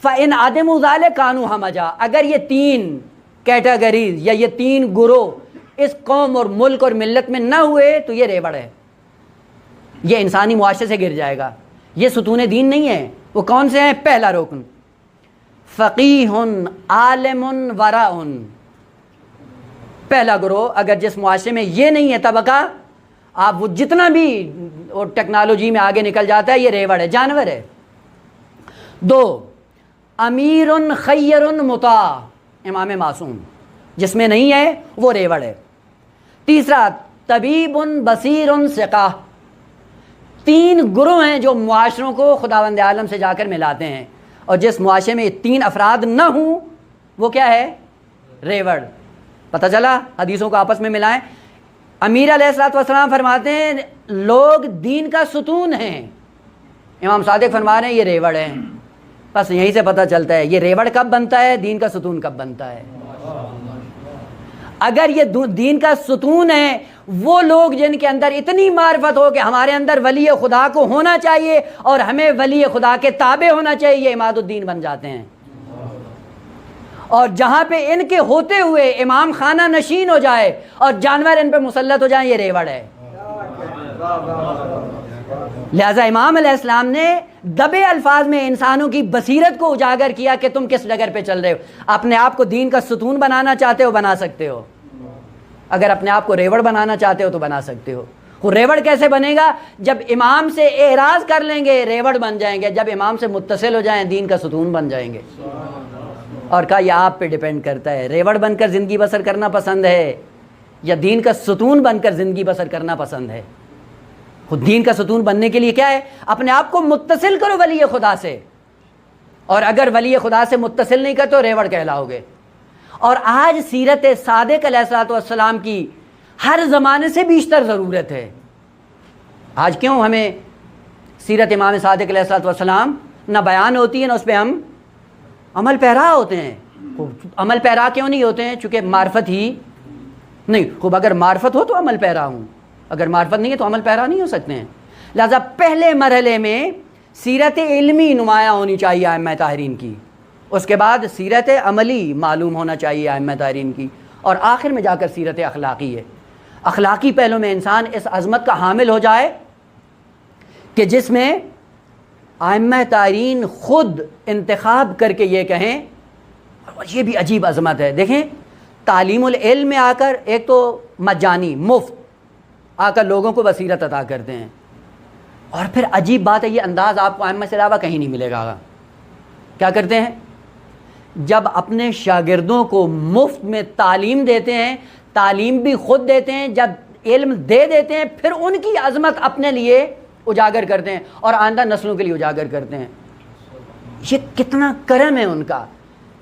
فَإِنْ عَدِمُوا ذَلِكَ كَانُوا حَمَجًا، اگر یہ تین کیٹیگریز یا یہ تین گروہ اس قوم اور ملک اور ملت میں نہ ہوئے تو یہ ریوڑ ہے، یہ انسانی معاشرے سے گر جائے گا. یہ ستون دین نہیں ہے. وہ کون سے ہیں؟ پہلا رکن فقیہ عالم ورع. پہلا گروہ اگر جس معاشرے میں یہ نہیں ہے طبقہ، آپ وہ جتنا بھی وہ ٹیکنالوجی میں آگے نکل جاتا ہے، یہ ریوڑ ہے، جانور ہے. دو امیر خیر مطاع، امام معصوم، جس میں نہیں ہے وہ ریوڑ ہے. تیسرا طبیب بصیر ثقہ. تین گروہ ہیں جو معاشروں کو خداوند عالم سے جا کر ملاتے ہیں، اور جس معاشرے میں یہ تین افراد نہ ہوں وہ کیا ہے؟ ریوڑ. پتہ چلا؟ حدیثوں کو آپس میں ملائیں. امیر علیہ السلام فرماتے ہیں لوگ دین کا ستون ہیں، امام صادق فرما رہے ہیں یہ ریوڑ ہیں. بس یہیں سے پتہ چلتا ہے یہ ریوڑ کب بنتا ہے، دین کا ستون کب بنتا ہے. اگر یہ دین کا ستون ہے، وہ لوگ جن کے اندر اتنی معرفت ہو کہ ہمارے اندر ولی خدا کو ہونا چاہیے اور ہمیں ولی خدا کے تابع ہونا چاہیے، یہ عماد الدین بن جاتے ہیں. اور جہاں پہ ان کے ہوتے ہوئے امام خانہ نشین ہو جائے اور جانور ان پہ مسلط ہو جائیں، یہ ریوڑ ہے. لہذا امام علیہ السلام نے دبے الفاظ میں انسانوں کی بصیرت کو اجاگر کیا کہ تم کس ڈگر پہ چل رہے ہو. اپنے آپ کو دین کا ستون بنانا چاہتے ہو، بنا سکتے ہو. اگر اپنے آپ کو ریوڑ بنانا چاہتے ہو تو بنا سکتے ہو. وہ ریوڑ کیسے بنے گا؟ جب امام سے اعراض کر لیں گے ریوڑ بن جائیں گے، جب امام سے متصل ہو جائیں دین کا ستون بن جائیں گے. اور کہا یہ آپ پہ ڈیپینڈ کرتا ہے، ریوڑ بن کر زندگی بسر کرنا پسند ہے یا دین کا ستون بن کر زندگی بسر کرنا پسند ہے. خود دین کا ستون بننے کے لیے کیا ہے؟ اپنے آپ کو متصل کرو ولی خدا سے، اور اگر ولی خدا سے متصل نہیں کرتے تو ریوڑ کہلاؤ گے. اور آج سیرت صادق علیہ السلام کی ہر زمانے سے بیشتر ضرورت ہے. آج کیوں ہمیں سیرت امام صادق علیہ السلام نہ بیان ہوتی ہے نہ اس پہ ہم عمل پیرا ہوتے ہیں. عمل پیرا کیوں نہیں ہوتے ہیں؟ چونکہ معرفت ہی نہیں. خوب اگر معرفت ہو تو عمل پیرا ہوں، اگر معرفت نہیں ہے تو عمل پیرا نہیں ہو سکتے ہیں. لہذا پہلے مرحلے میں سیرت علمی نمایاں ہونی چاہیے ائمہ طاہرین کی، اس کے بعد سیرت عملی معلوم ہونا چاہیے ائمہ طاہرین کی، اور آخر میں جا کر سیرت اخلاقی ہے. اخلاقی پہلو میں انسان اس عظمت کا حامل ہو جائے کہ جس میں ائمہ طاہرین خود انتخاب کر کے یہ کہیں. اور یہ بھی عجیب عظمت ہے. دیکھیں تعلیم العلم میں آ کر ایک تو مجانی مفت آ کر لوگوں کو بصیرت عطا کرتے ہیں، اور پھر عجیب بات ہے یہ انداز آپ کو ائمہ سے علاوہ کہیں نہیں ملے گا. کیا کرتے ہیں؟ جب اپنے شاگردوں کو مفت میں تعلیم دیتے ہیں، تعلیم بھی خود دیتے ہیں، جب علم دے دیتے ہیں پھر ان کی عظمت اپنے لیے اجاگر کرتے ہیں اور آئندہ نسلوں کے لیے اجاگر کرتے ہیں. یہ کتنا کرم ہے ان کا.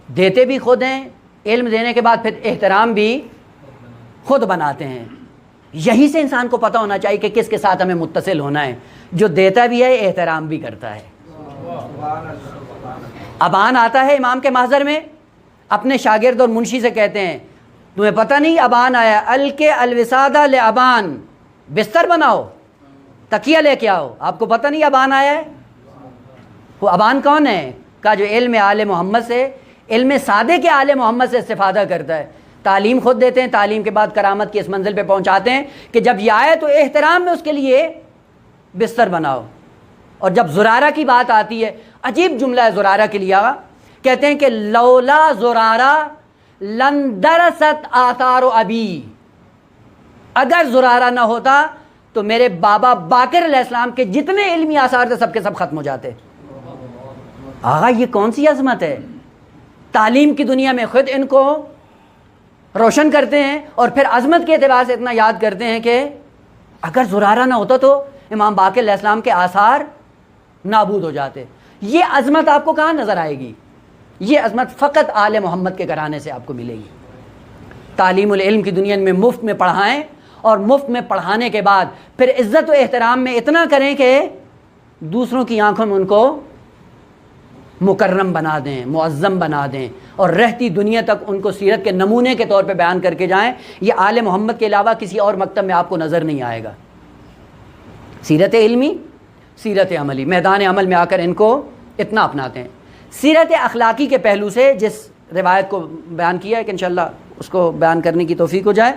دیتے بھی خود ہیں، علم دینے کے بعد پھر احترام بھی خود بناتے ہیں. یہی سے انسان کو پتہ ہونا چاہیے کہ کس کے ساتھ ہمیں متصل ہونا ہے. جو دیتا بھی ہے احترام بھی کرتا ہے. ابان آتا ہے امام کے محضر میں, اپنے شاگرد اور منشی سے کہتے ہیں تمہیں پتہ نہیں ابان آیا, الکے الوسادہ لابان, بستر بناؤ, تکیہ لے کے آؤ, آپ کو پتہ نہیں ابان آیا ہے؟ وہ ابان کون ہے؟ کا جو علم آل محمد سے, علم سادے کے آل محمد سے استفادہ کرتا ہے. تعلیم خود دیتے ہیں, تعلیم کے بعد کرامت کی اس منزل پہ پہنچاتے ہیں کہ جب یہ آئے تو احترام میں اس کے لیے بستر بناؤ. اور جب زرارہ کی بات آتی ہے, عجیب جملہ ہے زرارہ کے لیے, کہتے ہیں کہ لولا زرارہ لن درست آثار ابی, اگر زرارہ نہ ہوتا تو میرے بابا باقر علیہ السلام کے جتنے علمی آثار تھے سب کے سب ختم ہو جاتے. آغا یہ کون سی عظمت ہے؟ تعلیم کی دنیا میں خود ان کو روشن کرتے ہیں اور پھر عظمت کے اعتبار سے اتنا یاد کرتے ہیں کہ اگر زرارہ نہ ہوتا تو امام باقر علیہ السلام کے آثار نابود ہو جاتے. یہ عظمت آپ کو کہاں نظر آئے گی؟ یہ عظمت فقط آل محمد کے گھرانے سے آپ کو ملے گی. تعلیم العلم کی دنیا میں مفت میں پڑھائیں, اور مفت میں پڑھانے کے بعد پھر عزت و احترام میں اتنا کریں کہ دوسروں کی آنکھوں میں ان کو مکرم بنا دیں, معظم بنا دیں, اور رہتی دنیا تک ان کو سیرت کے نمونے کے طور پہ بیان کر کے جائیں. یہ آل محمد کے علاوہ کسی اور مکتب میں آپ کو نظر نہیں آئے گا. سیرت علمی, سیرت عملی, میدان عمل میں آ کر ان کو اتنا اپناتے ہیں. سیرت اخلاقی کے پہلو سے جس روایت کو بیان کیا ہے کہ انشاءاللہ اس کو بیان کرنے کی توفیق ہو جائے,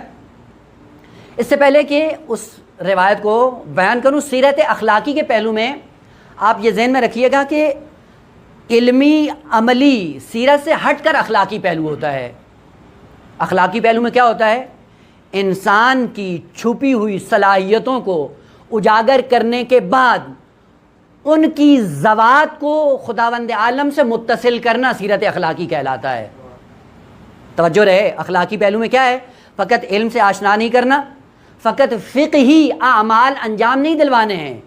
اس سے پہلے کہ اس روایت کو بیان کروں, سیرت اخلاقی کے پہلو میں آپ یہ ذہن میں رکھیے گا کہ علمی عملی سیرت سے ہٹ کر اخلاقی پہلو ہوتا ہے. اخلاقی پہلو میں کیا ہوتا ہے؟ انسان کی چھپی ہوئی صلاحیتوں کو اجاگر کرنے کے بعد ان کی ذوات کو خداوند عالم سے متصل کرنا سیرت اخلاقی کہلاتا ہے. توجہ رہے, اخلاقی پہلو میں کیا ہے؟ فقط علم سے آشنا نہیں کرنا, فقط فقہی اعمال انجام نہیں دلوانے ہیں,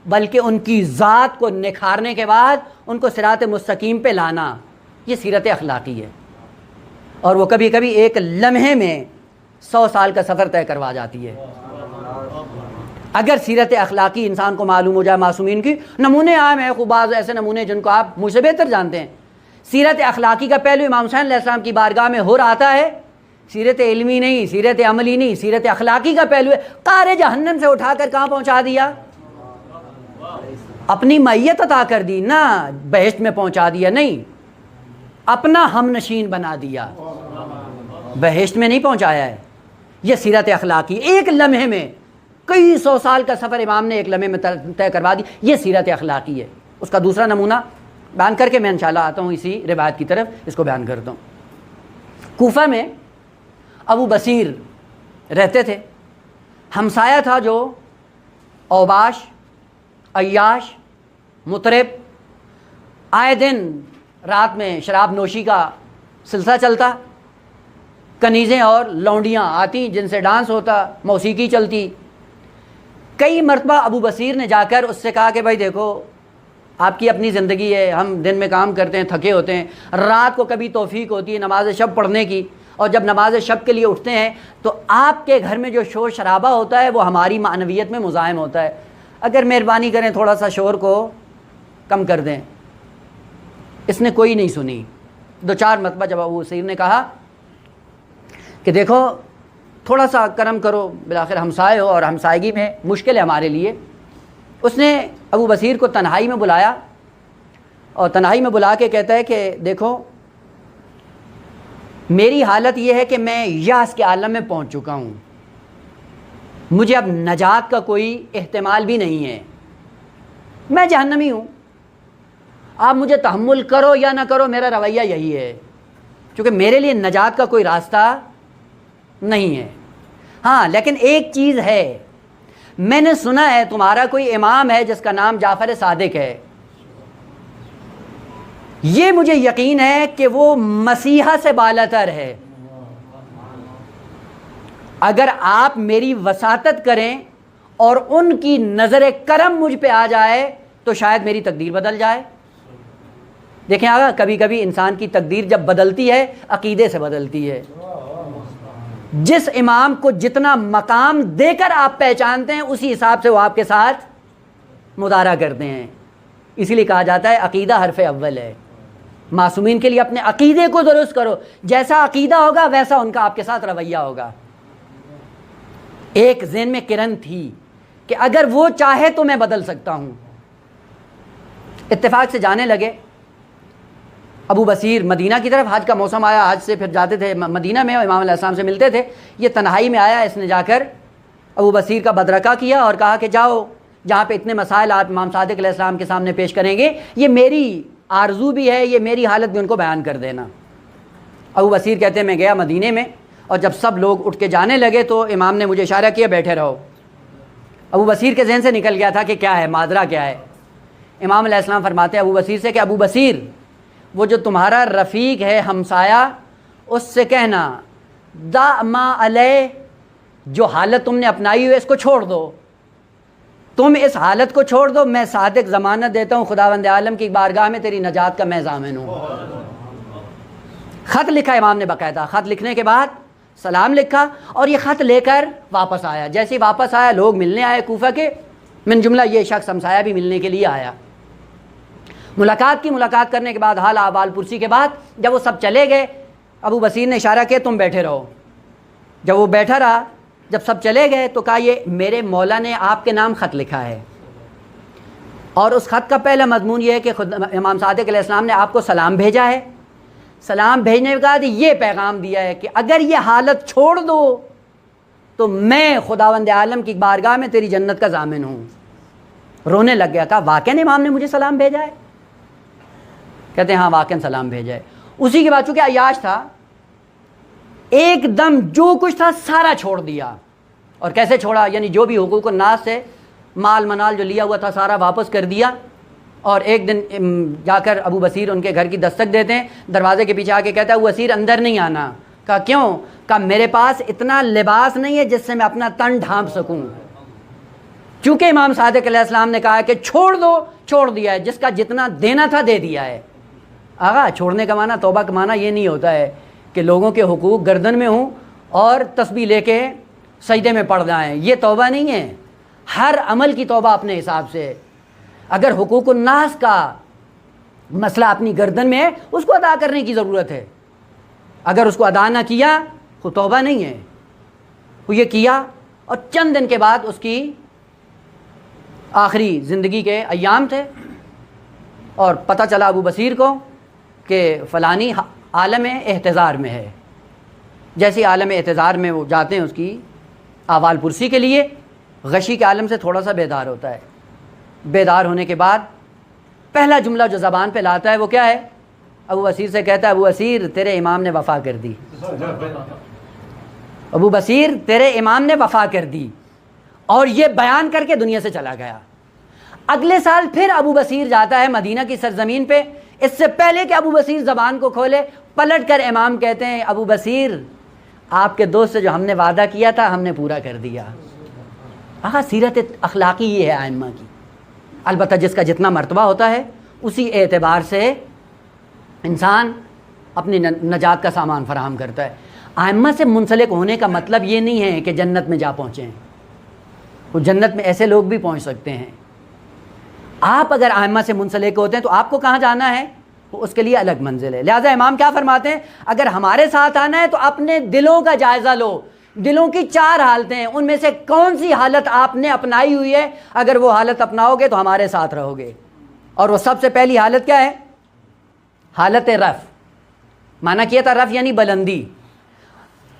بلکہ ان کی ذات کو نکھارنے کے بعد ان کو صراط مستقیم پہ لانا. یہ سیرت اخلاقی ہے, اور وہ کبھی کبھی ایک لمحے میں 100 سال کا سفر طے کروا جاتی ہے. اگر سیرت اخلاقی انسان کو معلوم ہو جائے, معصومین کی نمونے عام ہیں, خوب بعض ایسے نمونے جن کو آپ مجھ سے بہتر جانتے ہیں. سیرت اخلاقی کا پہلو امام حسین علیہ السلام کی بارگاہ میں ہو رہا آتا ہے, سیرت علمی نہیں, سیرت عملی نہیں, سیرت اخلاقی کا پہلو ہے. قعر جہنم سے اٹھا کر کہاں پہنچا دیا؟ اپنی معیت عطا کر دی نا, بہشت میں پہنچا دیا نہیں, اپنا ہم نشین بنا دیا, بہشت میں نہیں پہنچایا ہے. یہ سیرت اخلاقی, ایک لمحے میں کئی 100 سال کا سفر امام نے ایک لمحے میں طے کروا دی. یہ سیرت اخلاقی ہے. اس کا دوسرا نمونہ بیان کر کے میں انشاءاللہ آتا ہوں اسی روایت کی طرف, اس کو بیان کرتا ہوں. کوفہ میں ابو بصیر رہتے تھے, ہمسایہ تھا جو اوباش, عیاش, مطرب, آئے دن رات میں شراب نوشی کا سلسلہ چلتا, کنیزیں اور لونڈیاں آتی جن سے ڈانس ہوتا, موسیقی چلتی. کئی مرتبہ ابو بصیر نے جا کر اس سے کہا کہ بھائی دیکھو آپ کی اپنی زندگی ہے, ہم دن میں کام کرتے ہیں, تھکے ہوتے ہیں, رات کو کبھی توفیق ہوتی ہے نماز شب پڑھنے کی, اور جب نماز شب کے لیے اٹھتے ہیں تو آپ کے گھر میں جو شور شرابہ ہوتا ہے وہ ہماری معنویت میں مزاحم ہوتا ہے, اگر مہربانی کریں تھوڑا سا شور کو کم کر دیں. اس نے کوئی نہیں سنی. 2-4 مرتبہ جب ابو بصیر نے کہا کہ دیکھو تھوڑا سا کرم کرو, بالآخر ہمسائے ہو اور ہمسائیگی میں مشکل ہے ہمارے لیے, اس نے ابو بصیر کو تنہائی میں بلایا, اور تنہائی میں بلا کے کہتا ہے کہ دیکھو میری حالت یہ ہے کہ میں یاس کے عالم میں پہنچ چکا ہوں, مجھے اب نجات کا کوئی احتمال بھی نہیں ہے, میں جہنمی ہوں, آپ مجھے تحمل کرو یا نہ کرو میرا رویہ یہی ہے, کیونکہ میرے لیے نجات کا کوئی راستہ نہیں ہے. ہاں لیکن ایک چیز ہے, میں نے سنا ہے تمہارا کوئی امام ہے جس کا نام جعفر صادق ہے, یہ مجھے یقین ہے کہ وہ مسیحا سے بالاتر ہے, اگر آپ میری وساطت کریں اور ان کی نظر کرم مجھ پہ آ جائے تو شاید میری تقدیر بدل جائے. دیکھیں آقا کبھی کبھی انسان کی تقدیر جب بدلتی ہے عقیدے سے بدلتی ہے. جس امام کو جتنا مقام دے کر آپ پہچانتے ہیں اسی حساب سے وہ آپ کے ساتھ مدارا کرتے ہیں. اسی لیے کہا جاتا ہے عقیدہ حرف اول ہے. معصومین کے لیے اپنے عقیدے کو درست کرو, جیسا عقیدہ ہوگا ویسا ان کا آپ کے ساتھ رویہ ہوگا. ایک ذہن میں کرن تھی کہ اگر وہ چاہے تو میں بدل سکتا ہوں. اتفاق سے جانے لگے ابو بصیر مدینہ کی طرف. حج کا موسم آیا, حج سے پھر جاتے تھے مدینہ میں, امام علیہ السلام سے ملتے تھے. یہ تنہائی میں آیا, اس نے جا کر ابو بصیر کا بدرکہ کیا اور کہا کہ جاؤ جہاں پہ اتنے مسائل آپ امام صادق علیہ السلام کے سامنے پیش کریں گے, یہ میری آرزو بھی ہے, یہ میری حالت بھی ان کو بیان کر دینا. ابو بصیر کہتے ہیں میں گیا مدینے میں, اور جب سب لوگ اٹھ کے جانے لگے تو امام نے مجھے اشارہ کیا بیٹھے رہو. ابو بصیر کے ذہن سے نکل گیا تھا کہ کیا ہے, ماجرا کیا ہے. امام علیہ السلام فرماتے ہیں ابو بصیر سے کہ ابو بصیر, وہ جو تمہارا رفیق ہے ہمسایہ, اس سے کہنا دا ما علیہ, جو حالت تم نے اپنائی ہوئی ہے اس کو چھوڑ دو, تم اس حالت کو چھوڑ دو, میں صادق ضمانت دیتا ہوں خداوند عالم کی بارگاہ میں تیری نجات کا میں ضامن ہوں. خط لکھا امام نے باقاعدہ, خط لکھنے کے بعد سلام لکھا اور یہ خط لے کر واپس آیا. جیسے ہی واپس آیا لوگ ملنے آئے کوفہ کے, من جملہ یہ شخص ہمسایہ بھی ملنے کے لیے آیا. ملاقات کی, ملاقات کرنے کے بعد حال احوال پرسی کے بعد جب وہ سب چلے گئے ابو بصیر نے اشارہ کیا تم بیٹھے رہو. جب وہ بیٹھا رہا, جب سب چلے گئے تو کہا یہ میرے مولا نے آپ کے نام خط لکھا ہے, اور اس خط کا پہلا مضمون یہ ہے کہ خود امام صادق علیہ السلام نے آپ کو سلام بھیجا ہے. سلام بھیجنے کے بعد یہ پیغام دیا ہے کہ اگر یہ حالت چھوڑ دو تو میں خداوند عالم کی بارگاہ میں تیری جنت کا ضامن ہوں. رونے لگ گیا, کہا واقعاً امام نے مجھے سلام بھیجا ہے؟ کہتے ہیں ہاں واقعاً سلام بھیجا ہے. اسی کے بعد چونکہ عیاش تھا, ایک دم جو کچھ تھا سارا چھوڑ دیا. اور کیسے چھوڑا, یعنی جو بھی حقوق الناس سے مال منال جو لیا ہوا تھا سارا واپس کر دیا. اور ایک دن جا کر ابو بصیر ان کے گھر کی دستک دیتے ہیں, دروازے کے پیچھے آ کے کہتا ہے ابو بصیر اندر نہیں آنا. کہا کیوں؟ کہا میرے پاس اتنا لباس نہیں ہے جس سے میں اپنا تن ڈھانپ سکوں. چونکہ امام صادق علیہ السلام نے کہا ہے کہ چھوڑ دو, چھوڑ دیا ہے, جس کا جتنا دینا تھا دے دیا ہے. آغا چھوڑنے کا معنی, توبہ کا معنی یہ نہیں ہوتا ہے کہ لوگوں کے حقوق گردن میں ہوں اور تسبیح لے کے سجدے میں پڑ جائیں. یہ توبہ نہیں ہے. ہر عمل کی توبہ اپنے حساب سے. اگر حقوق الناس کا مسئلہ اپنی گردن میں ہے اس کو ادا کرنے کی ضرورت ہے. اگر اس کو ادا نہ کیا تو توبہ نہیں ہے. وہ یہ کیا, اور چند دن کے بعد اس کی آخری زندگی کے ایام تھے, اور پتہ چلا ابو بصیر کو کہ فلانی عالم احتضار میں ہے. جیسے عالم احتضار میں وہ جاتے ہیں اس کی احوال پرسی کے لیے, غشی کے عالم سے تھوڑا سا بیدار ہوتا ہے. بیدار ہونے کے بعد پہلا جملہ جو زبان پہ لاتا ہے وہ کیا ہے؟ ابو بصیر سے کہتا ہے ابو بصیر تیرے امام نے وفا کر دی. ابو بصیر تیرے امام نے وفا کر دی, اور یہ بیان کر کے دنیا سے چلا گیا. اگلے سال پھر ابو بصیر جاتا ہے مدینہ کی سرزمین پہ. اس سے پہلے کہ ابو بصیر زبان کو کھولے, پلٹ کر امام کہتے ہیں ابو بصیر آپ کے دوست سے جو ہم نے وعدہ کیا تھا ہم نے پورا کر دیا. آقا سیرت اخلاقی یہ ہے ائمہ کی. البتہ جس کا جتنا مرتبہ ہوتا ہے اسی اعتبار سے انسان اپنی نجات کا سامان فراہم کرتا ہے. ائمہ سے منسلک ہونے کا مطلب یہ نہیں ہے کہ جنت میں جا پہنچیں. وہ جنت میں ایسے لوگ بھی پہنچ سکتے ہیں. آپ اگر ائمہ سے منسلک ہوتے ہیں تو آپ کو کہاں جانا ہے وہ اس کے لیے الگ منزل ہے. لہٰذا امام کیا فرماتے ہیں, اگر ہمارے ساتھ آنا ہے تو اپنے دلوں کا جائزہ لو. دلوں کی 4 حالتیں ہیں, ان میں سے کون سی حالت آپ نے اپنائی ہوئی ہے. اگر وہ حالت اپناؤ گے تو ہمارے ساتھ رہو گے. اور وہ سب سے پہلی حالت کیا ہے؟ حالت رف. معنی کیا تھا رف یعنی بلندی.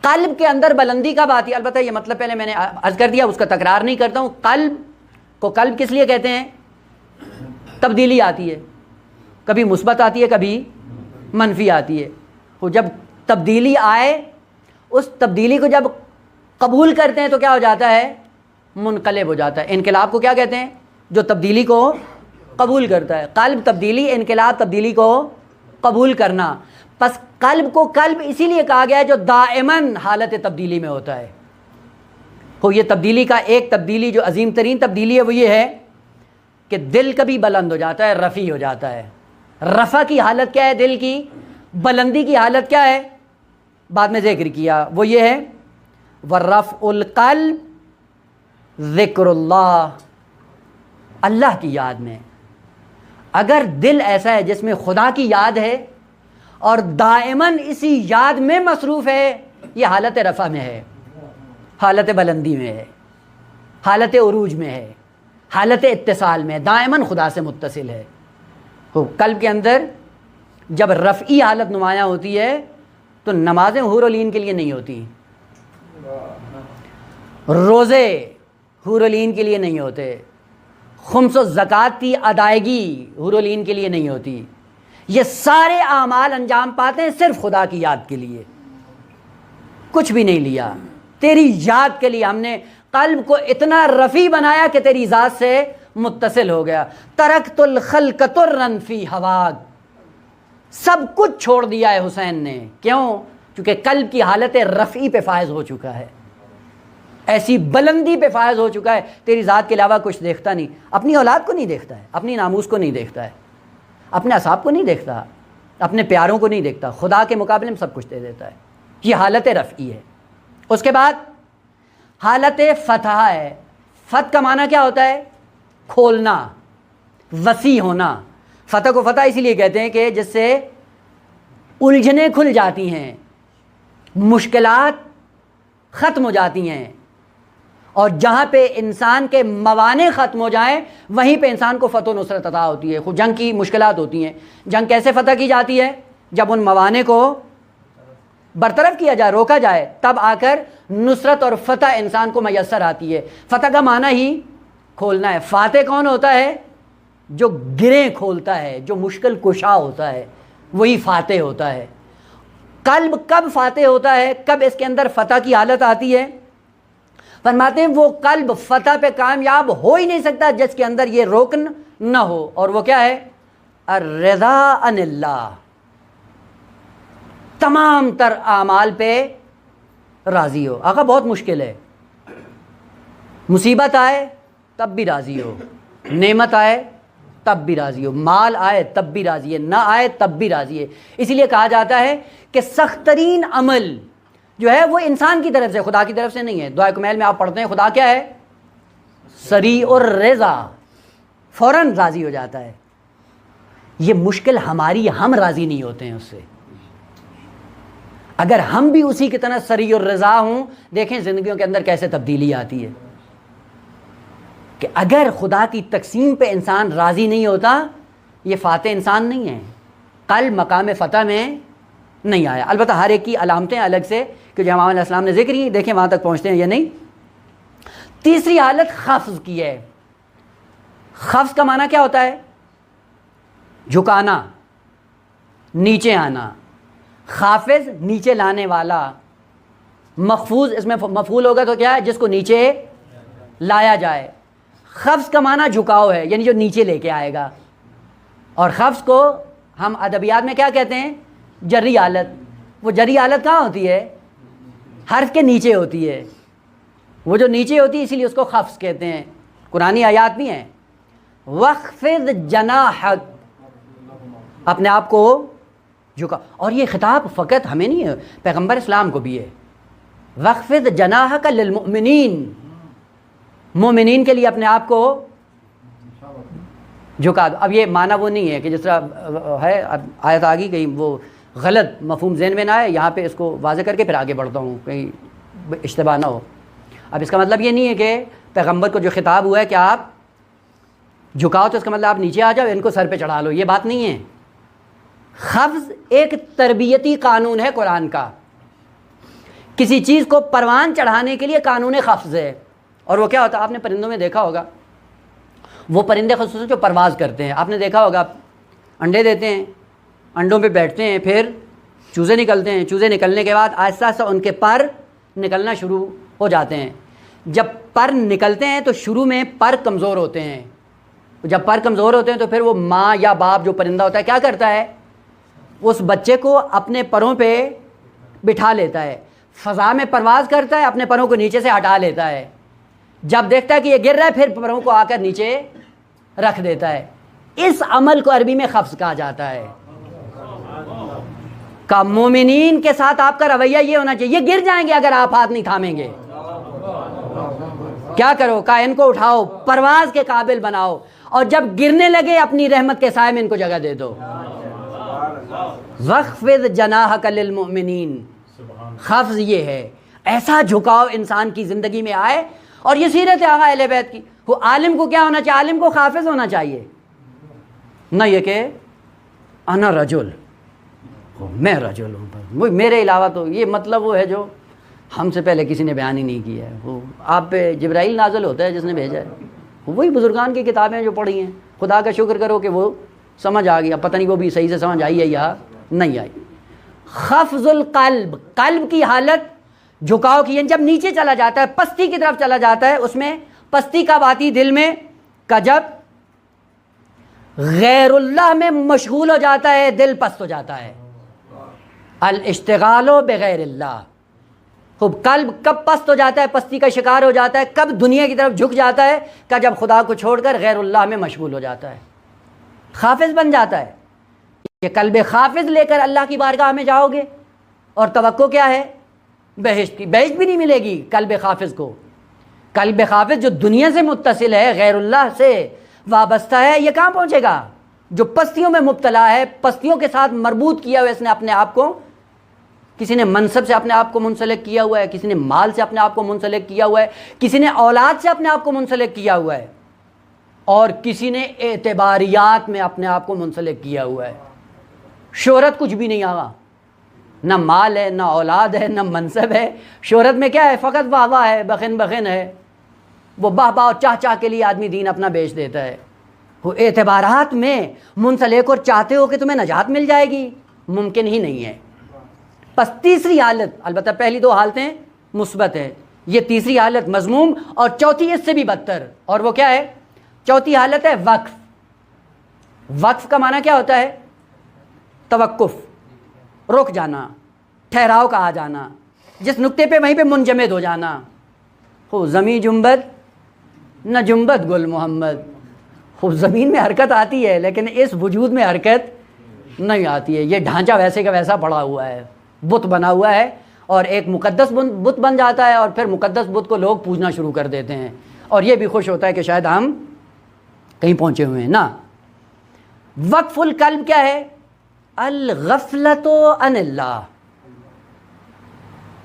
قلب کے اندر بلندی کب آتی ہے؟ البتہ یہ مطلب پہلے میں نے عرض کر دیا, اس کا تکرار نہیں کرتا ہوں. قلب کو قلب کس لیے کہتے ہیں؟ تبدیلی آتی ہے, کبھی مثبت آتی ہے کبھی منفی آتی ہے. وہ جب تبدیلی آئے, اس تبدیلی کو جب قبول کرتے ہیں تو کیا ہو جاتا ہے؟ منقلب ہو جاتا ہے. انقلاب کو کیا کہتے ہیں؟ جو تبدیلی کو قبول کرتا ہے. قلب تبدیلی, انقلاب تبدیلی کو قبول کرنا. پس قلب کو قلب اسی لیے کہا گیا ہے جو دائماً حالت تبدیلی میں ہوتا ہے. تو یہ تبدیلی کا ایک تبدیلی جو عظیم ترین تبدیلی ہے وہ یہ ہے کہ دل کبھی بلند ہو جاتا ہے, رفیع ہو جاتا ہے. رفع کی حالت کیا ہے دل کی، بلندی کی حالت کیا ہے، بعد میں ذکر کیا، وہ یہ ہے وَرَفْعُ الْقَلْبِ ذکر اللہ، اللہ کی یاد میں۔ اگر دل ایسا ہے جس میں خدا کی یاد ہے اور دائماً اسی یاد میں مصروف ہے، یہ حالت رفع میں ہے، حالت بلندی میں ہے، حالت عروج میں ہے، حالت اتصال میں، دائماً خدا سے متصل ہے۔ تو قلب کے اندر جب رفعی حالت نمایاں ہوتی ہے تو نمازیں حور و لین کے لیے نہیں ہوتی، روزے حور و لین کے لیے نہیں ہوتے، خمس و زکوٰۃ کی ادائیگی حور و لین کے لیے نہیں ہوتی، یہ سارے اعمال انجام پاتے ہیں صرف خدا کی یاد کے لیے، کچھ بھی نہیں لیا، تیری یاد کے لیے ہم نے قلب کو اتنا رفیع بنایا کہ تیری ذات سے متصل ہو گیا۔ ترکت الخلق طرا فی ہواک، سب کچھ چھوڑ دیا ہے حسین نے، کیوں؟ چونکہ قلب کی حالت رفعی پہ فائز ہو چکا ہے، ایسی بلندی پہ فائز ہو چکا ہے، تیری ذات کے علاوہ کچھ دیکھتا نہیں، اپنی اولاد کو نہیں دیکھتا ہے، اپنی ناموس کو نہیں دیکھتا ہے، اپنے اصحاب کو نہیں دیکھتا، اپنے پیاروں کو نہیں دیکھتا، خدا کے مقابلے میں سب کچھ دے دیتا ہے، یہ حالت رفعی ہے۔ اس کے بعد حالت فتح ہے۔ فتح کا معنی کیا ہوتا ہے؟ کھولنا، وسیع ہونا۔ فتح کو فتح اسی لیے کہتے ہیں کہ جس سے الجھنیں کھل جاتی ہیں، مشکلات ختم ہو جاتی ہیں، اور جہاں پہ انسان کے موانع ختم ہو جائیں وہیں پہ انسان کو فتح و نصرت عطا ہوتی ہے۔ خود جنگ کی مشکلات ہوتی ہیں، جنگ کیسے فتح کی جاتی ہے؟ جب ان موانع کو برطرف کیا جائے، روکا جائے، تب آ کر نصرت اور فتح انسان کو میسر آتی ہے۔ فتح کا معنی ہی کھولنا ہے۔ فاتح کون ہوتا ہے؟ جو گریں کھولتا ہے، جو مشکل کشا ہوتا ہے، وہی فاتح ہوتا ہے۔ قلب کب فاتح ہوتا ہے، کب اس کے اندر فتح کی حالت آتی ہے؟ فرماتے ہیں وہ قلب فتح پہ کامیاب ہو ہی نہیں سکتا جس کے اندر یہ رکن نہ ہو، اور وہ کیا ہے؟ الرضا عن اللہ، تمام تر اعمال پہ راضی ہو۔ آقا بہت مشکل ہے، مصیبت آئے تب بھی راضی ہو، نعمت آئے تب بھی راضی ہو، مال آئے تب بھی راضی ہے، نہ آئے تب بھی راضی ہے۔ اسی لیے کہا جاتا ہے کہ سخت ترین عمل جو ہے وہ انسان کی طرف سے، خدا کی طرف سے نہیں ہے۔ دعائے کمیل میں آپ پڑھتے ہیں خدا کیا ہے؟ سریع الرضا، فوراً راضی ہو جاتا ہے۔ یہ مشکل ہماری، ہم راضی نہیں ہوتے ہیں اس سے۔ اگر ہم بھی اسی کی طرح سریع الرضا ہوں، دیکھیں زندگیوں کے اندر کیسے تبدیلی آتی ہے، کہ اگر خدا کی تقسیم پہ انسان راضی نہیں ہوتا، یہ فاتح انسان نہیں ہے، قلب مقام فتح میں نہیں آیا۔ البتہ ہر ایک کی علامتیں الگ سے کہ جو امام علیہ السلام نے ذکر کی، دیکھیں وہاں تک پہنچتے ہیں یا نہیں۔ تیسری حالت خفض کی ہے۔ خفض کا معنی کیا ہوتا ہے؟ جھکانا، نیچے آنا۔ خافض نیچے لانے والا، مخفوض اس میں مفعول ہوگا تو کیا ہے؟ جس کو نیچے لایا جائے۔ خفض کا معنی جھکاؤ ہے، یعنی جو نیچے لے کے آئے گا، اور خفض کو ہم ادبیات میں کیا کہتے ہیں؟ جری حالت۔ وہ جری حالت کہاں ہوتی ہے؟ حرف کے نیچے ہوتی ہے، وہ جو نیچے ہوتی ہے اسی لیے اس کو خفض کہتے ہیں۔ قرآنی آیات بھی ہیں، وَخْفِضْ جَنَاحَكَ، اپنے آپ کو جھکا۔ اور یہ خطاب فقط ہمیں نہیں ہے، پیغمبر اسلام کو بھی ہے۔ وَخْفِضْ جَنَاحَكَ لِلْمُؤْمِنِينَ، مومنین کے لیے اپنے آپ کو جھکا دو۔ اب یہ معنی وہ نہیں ہے کہ جس طرح ہے آیت آگی، کہیں وہ غلط مفہوم ذہن میں نہ آئے، یہاں پہ اس کو واضح کر کے پھر آگے بڑھتا ہوں کہیں اشتباہ نہ ہو۔ اب اس کا مطلب یہ نہیں ہے کہ پیغمبر کو جو خطاب ہوا ہے کہ آپ جھکاؤ تو اس کا مطلب آپ نیچے آ جاؤ، ان کو سر پہ چڑھا لو، یہ بات نہیں ہے۔ خفض ایک تربیتی قانون ہے قرآن کا، کسی چیز کو پروان چڑھانے کے لیے قانون خفض ہے۔ اور وہ کیا ہوتا ہے؟ آپ نے پرندوں میں دیکھا ہوگا، وہ پرندے خصوصاً جو پرواز کرتے ہیں، آپ نے دیکھا ہوگا انڈے دیتے ہیں، انڈوں پہ بیٹھتے ہیں، پھر چوزے نکلتے ہیں، چوزے نکلنے کے بعد آہستہ آہستہ ان کے پر نکلنا شروع ہو جاتے ہیں۔ جب پر نکلتے ہیں تو شروع میں پر کمزور ہوتے ہیں، جب پر کمزور ہوتے ہیں تو پھر وہ ماں یا باپ جو پرندہ ہوتا ہے کیا کرتا ہے؟ اس بچے کو اپنے پروں پہ بٹھا لیتا ہے، فضا میں پرواز کرتا ہے، اپنے پروں کو نیچے سے ہٹا لیتا ہے۔ جب دیکھتا ہے کہ یہ گر رہا ہے پھر پروں کو آ کر نیچے رکھ دیتا ہے، اس عمل کو عربی میں خفض کہا جاتا ہے. کہ مومنین کے ساتھ آپ کا رویہ یہ ہونا چاہیے، یہ گر جائیں گے اگر آپ ہاتھ نہیں تھامیں گے. کیا کرو؟ کہ ان کو اٹھاؤ، پرواز کے قابل بناؤ، اور جب گرنے لگے اپنی رحمت کے سائے میں ان کو جگہ دے دو. وَخْفِضْ جَنَاحَكَ لِلْمُؤْمِنِينَ. خفض یہ ہے، ایسا جھکاؤ انسان کی زندگی میں آئے. اور یہ سیرت آقا اہل بیت کی. وہ عالم کو کیا ہونا چاہیے؟ عالم کو خافض ہونا چاہیے، نہ یہ کہ انا رجل، میں رجل ہوں، میرے علاوہ تو یہ مطلب وہ ہے جو ہم سے پہلے کسی نے بیان ہی نہیں کیا ہے. وہ آپ پہ جبرائیل نازل ہوتا ہے جس نے بھیجا ہے، وہی بزرگان کی کتابیں جو پڑھی ہیں. خدا کا شکر کرو کہ وہ سمجھ آ گیا. پتہ نہیں وہ بھی صحیح سے سمجھ آئی ہے یا نہیں آئی. خفض القلب، قلب کی حالت جھکاؤ کی، یعنی جب نیچے چلا جاتا ہے، پستی کی طرف چلا جاتا ہے. اس میں پستی کب آتی دل میں؟ کہ جب غیر اللہ میں مشغول ہو جاتا ہے دل پست ہو جاتا ہے. الاشتغال بغیر اللہ. خوب قلب کب پست ہو جاتا ہے، پستی کا شکار ہو جاتا ہے؟ کب دنیا کی طرف جھک جاتا ہے؟ کہ جب خدا کو چھوڑ کر غیر اللہ میں مشغول ہو جاتا ہے، خافض بن جاتا ہے. یہ قلب خافض لے کر اللہ کی بارگاہ میں جاؤ گے، اور توقع کیا ہے؟ بہشت کی. بہشت بھی نہیں ملے گی قلب خافض کو. قلب خافض جو دنیا سے متصل ہے، غیر اللہ سے وابستہ ہے، یہ کہاں پہنچے گا؟ جو پستیوں میں مبتلا ہے، پستیوں کے ساتھ مربوط کیا ہوا ہے اس نے اپنے آپ کو. کسی نے منصب سے اپنے آپ کو منسلک کیا ہوا ہے، کسی نے مال سے اپنے آپ کو منسلک کیا ہوا ہے، کسی نے اولاد سے اپنے آپ کو منسلک کیا ہوا ہے، اور کسی نے اعتباریات میں اپنے آپ کو منسلک کیا ہوا ہے. شہرت کچھ بھی نہیں آگا، نہ مال ہے، نہ اولاد ہے، نہ منصب ہے. شہرت میں کیا ہے؟ فقط واہ واہ ہے، بخن بخن ہے. وہ باہ باہ چاہ چاہ کے لیے آدمی دین اپنا بیچ دیتا ہے. وہ اعتبارات میں منسلک، اور چاہتے ہو کہ تمہیں نجات مل جائے گی، ممکن ہی نہیں ہے. پس تیسری حالت، البتہ پہلی دو حالتیں مثبت ہیں، یہ تیسری حالت مذموم، اور چوتھی اس سے بھی بدتر. اور وہ کیا ہے؟ چوتھی حالت ہے وقف. وقف کا معنی کیا ہوتا ہے؟ توقف، رک جانا، ٹھہراؤ کا آ جانا، جس نقطے پہ وہیں پہ منجمد ہو جانا. ہو زمیں جنبت نہ جنبت گل محمد. خوب زمین میں حرکت آتی ہے لیکن اس وجود میں حرکت نہیں آتی ہے. یہ ڈھانچہ ویسے کا ویسا پڑا ہوا ہے، بت بنا ہوا ہے، اور ایک مقدس بت بن جاتا ہے، اور پھر مقدس بت کو لوگ پوجنا شروع کر دیتے ہیں، اور یہ بھی خوش ہوتا ہے کہ شاید ہم کہیں پہنچے ہوئے ہیں نا. وقف القلب کیا ہے؟ الغفلت عن اللہ.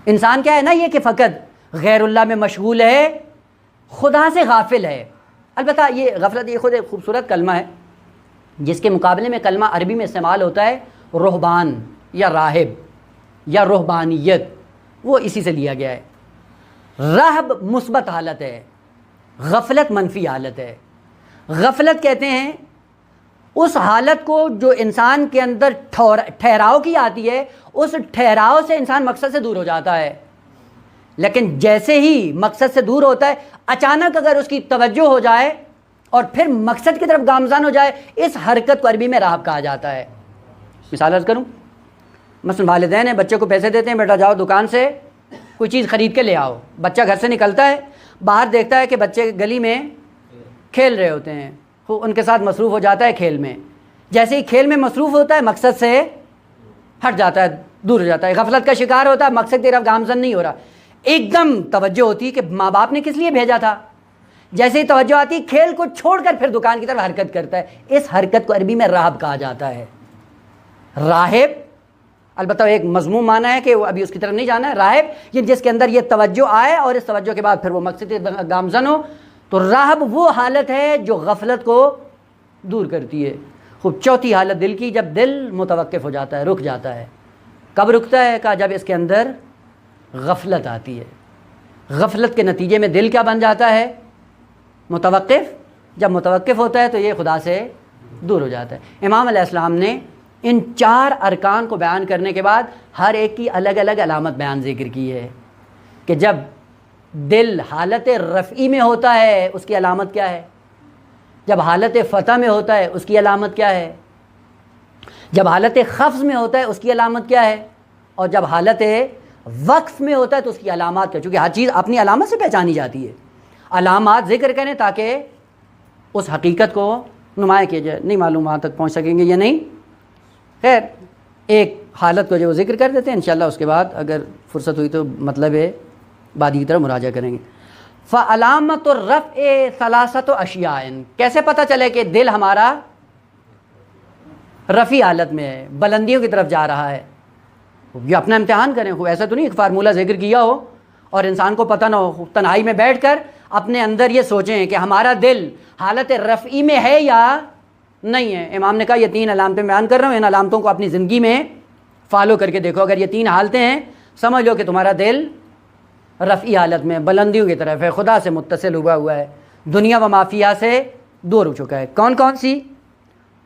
انسان کیا ہے نا، یہ کہ فقط غیر اللہ میں مشغول ہے، خدا سے غافل ہے. البتہ یہ غفلت یہ خود ایک خوبصورت کلمہ ہے، جس کے مقابلے میں کلمہ عربی میں استعمال ہوتا ہے رہبان یا راہب یا رہبانیت. وہ اسی سے لیا گیا ہے. رہب مثبت حالت ہے، غفلت منفی حالت ہے. غفلت کہتے ہیں اس حالت کو جو انسان کے اندر ٹھہراؤ کی آتی ہے، اس ٹھہراؤ سے انسان مقصد سے دور ہو جاتا ہے. لیکن جیسے ہی مقصد سے دور ہوتا ہے، اچانک اگر اس کی توجہ ہو جائے اور پھر مقصد کی طرف گامزن ہو جائے، اس حرکت کو عربی میں رہب کہا جاتا ہے. مثال عرض کروں، مثلا والدین ہیں، بچے کو پیسے دیتے ہیں، بیٹا جاؤ دکان سے کوئی چیز خرید کے لے آؤ. بچہ گھر سے نکلتا ہے، باہر دیکھتا ہے کہ بچے گلی میں کھیل رہے ہوتے ہیں، ان کے ساتھ مصروف ہو جاتا ہے کھیل میں. جیسے ہی کھیل میں مصروف ہوتا ہے، مقصد سے ہٹ جاتا ہے، دور ہو جاتا ہے، غفلت کا شکار ہوتا ہے، مقصد کی طرف گامزن نہیں ہو رہا. ایک دم توجہ ہوتی ہے کہ ماں باپ نے کس لیے بھیجا تھا. جیسے ہی توجہ آتی ہے، کھیل کو چھوڑ کر پھر دکان کی طرف حرکت کرتا ہے. اس حرکت کو عربی میں راہب کہا جاتا ہے. راہب البتہ ایک مضمون معنی ہے کہ وہ ابھی اس کی طرف نہیں جانا ہے. راہب یہ جس کے اندر یہ توجہ آئے اور اس توجہ کے بعد پھر وہ مقصد گامزن ہو. تو راہب وہ حالت ہے جو غفلت کو دور کرتی ہے. خوب چوتھی حالت دل کی، جب دل متوقف ہو جاتا ہے، رک جاتا ہے. کب رکتا ہے؟ کہ جب اس کے اندر غفلت آتی ہے. غفلت کے نتیجے میں دل کیا بن جاتا ہے؟ متوقف. جب متوقف ہوتا ہے تو یہ خدا سے دور ہو جاتا ہے. امام علیہ السلام نے ان 4 ارکان کو بیان کرنے کے بعد ہر ایک کی الگ الگ علامت بیان ذکر کی ہے کہ جب دل حالت رفعی میں ہوتا ہے اس کی علامت کیا ہے، جب حالت فتح میں ہوتا ہے اس کی علامت کیا ہے، جب حالت خفض میں ہوتا ہے اس کی علامت کیا ہے، اور جب حالت وقف میں ہوتا ہے تو اس کی علامات کیا. چونکہ ہر چیز اپنی علامت سے پہچانی جاتی ہے. علامات ذکر کریں تاکہ اس حقیقت کو نمایاں کیا جائے، نہیں معلوم وہاں تک پہنچ سکیں گے یا نہیں. خیر ایک حالت کو جو وہ ذکر کر دیتے ہیں، انشاءاللہ اس کے بعد اگر فرصت ہوئی تو مطلب بادی کی طرف مراجعہ کریں گے. فعلامت الرفع ثلاثۃ اشیاء، کیسے پتہ چلے کہ دل ہمارا رفیع حالت میں ہے، بلندیوں کی طرف جا رہا ہے؟ یہ اپنا امتحان کریں. ایسا تو نہیں ایک فارمولہ ذکر کیا ہو اور انسان کو پتہ نہ ہو، تنہائی میں بیٹھ کر اپنے اندر یہ سوچیں کہ ہمارا دل حالت رفعی میں ہے یا نہیں ہے. امام نے کہا یہ 3 علامتیں بیان کر رہا ہوں، ان علامتوں کو اپنی زندگی میں فالو کر کے دیکھو. اگر یہ 3 حالتیں ہیں سمجھ لو کہ تمہارا دل رفعی حالت میں بلندیوں کی طرف ہے، خدا سے متصل ہوا ہے، دنیا و مافیہ سے دور ہو چکا ہے. کون کون سی؟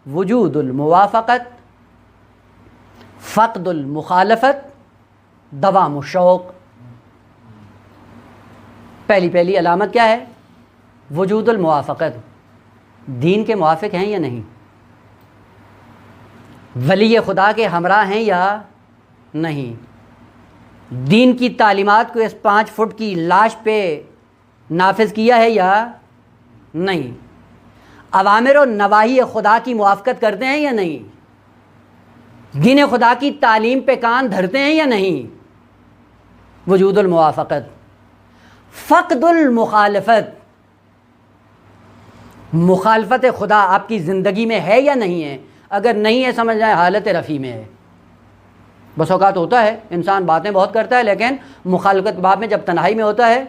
وجود الموافقت، فقد المخالفت، دوام الشوق. پہلی علامت کیا ہے؟ وجود الموافقت. دین کے موافق ہیں یا نہیں؟ ولی خدا کے ہمراہ ہیں یا نہیں؟ دین کی تعلیمات کو اس 5 فٹ کی لاش پہ نافذ کیا ہے یا نہیں؟ اوامر و نواہی خدا کی موافقت کرتے ہیں یا نہیں؟ دین خدا کی تعلیم پہ کان دھرتے ہیں یا نہیں؟ وجود الموافقت. فقد المخالفت، مخالفت خدا آپ کی زندگی میں ہے یا نہیں ہے؟ اگر نہیں ہے سمجھ جائیں حالت رفیع میں ہے. بس اوقات ہوتا ہے انسان باتیں بہت کرتا ہے لیکن مخالفت باب میں جب تنہائی میں ہوتا ہے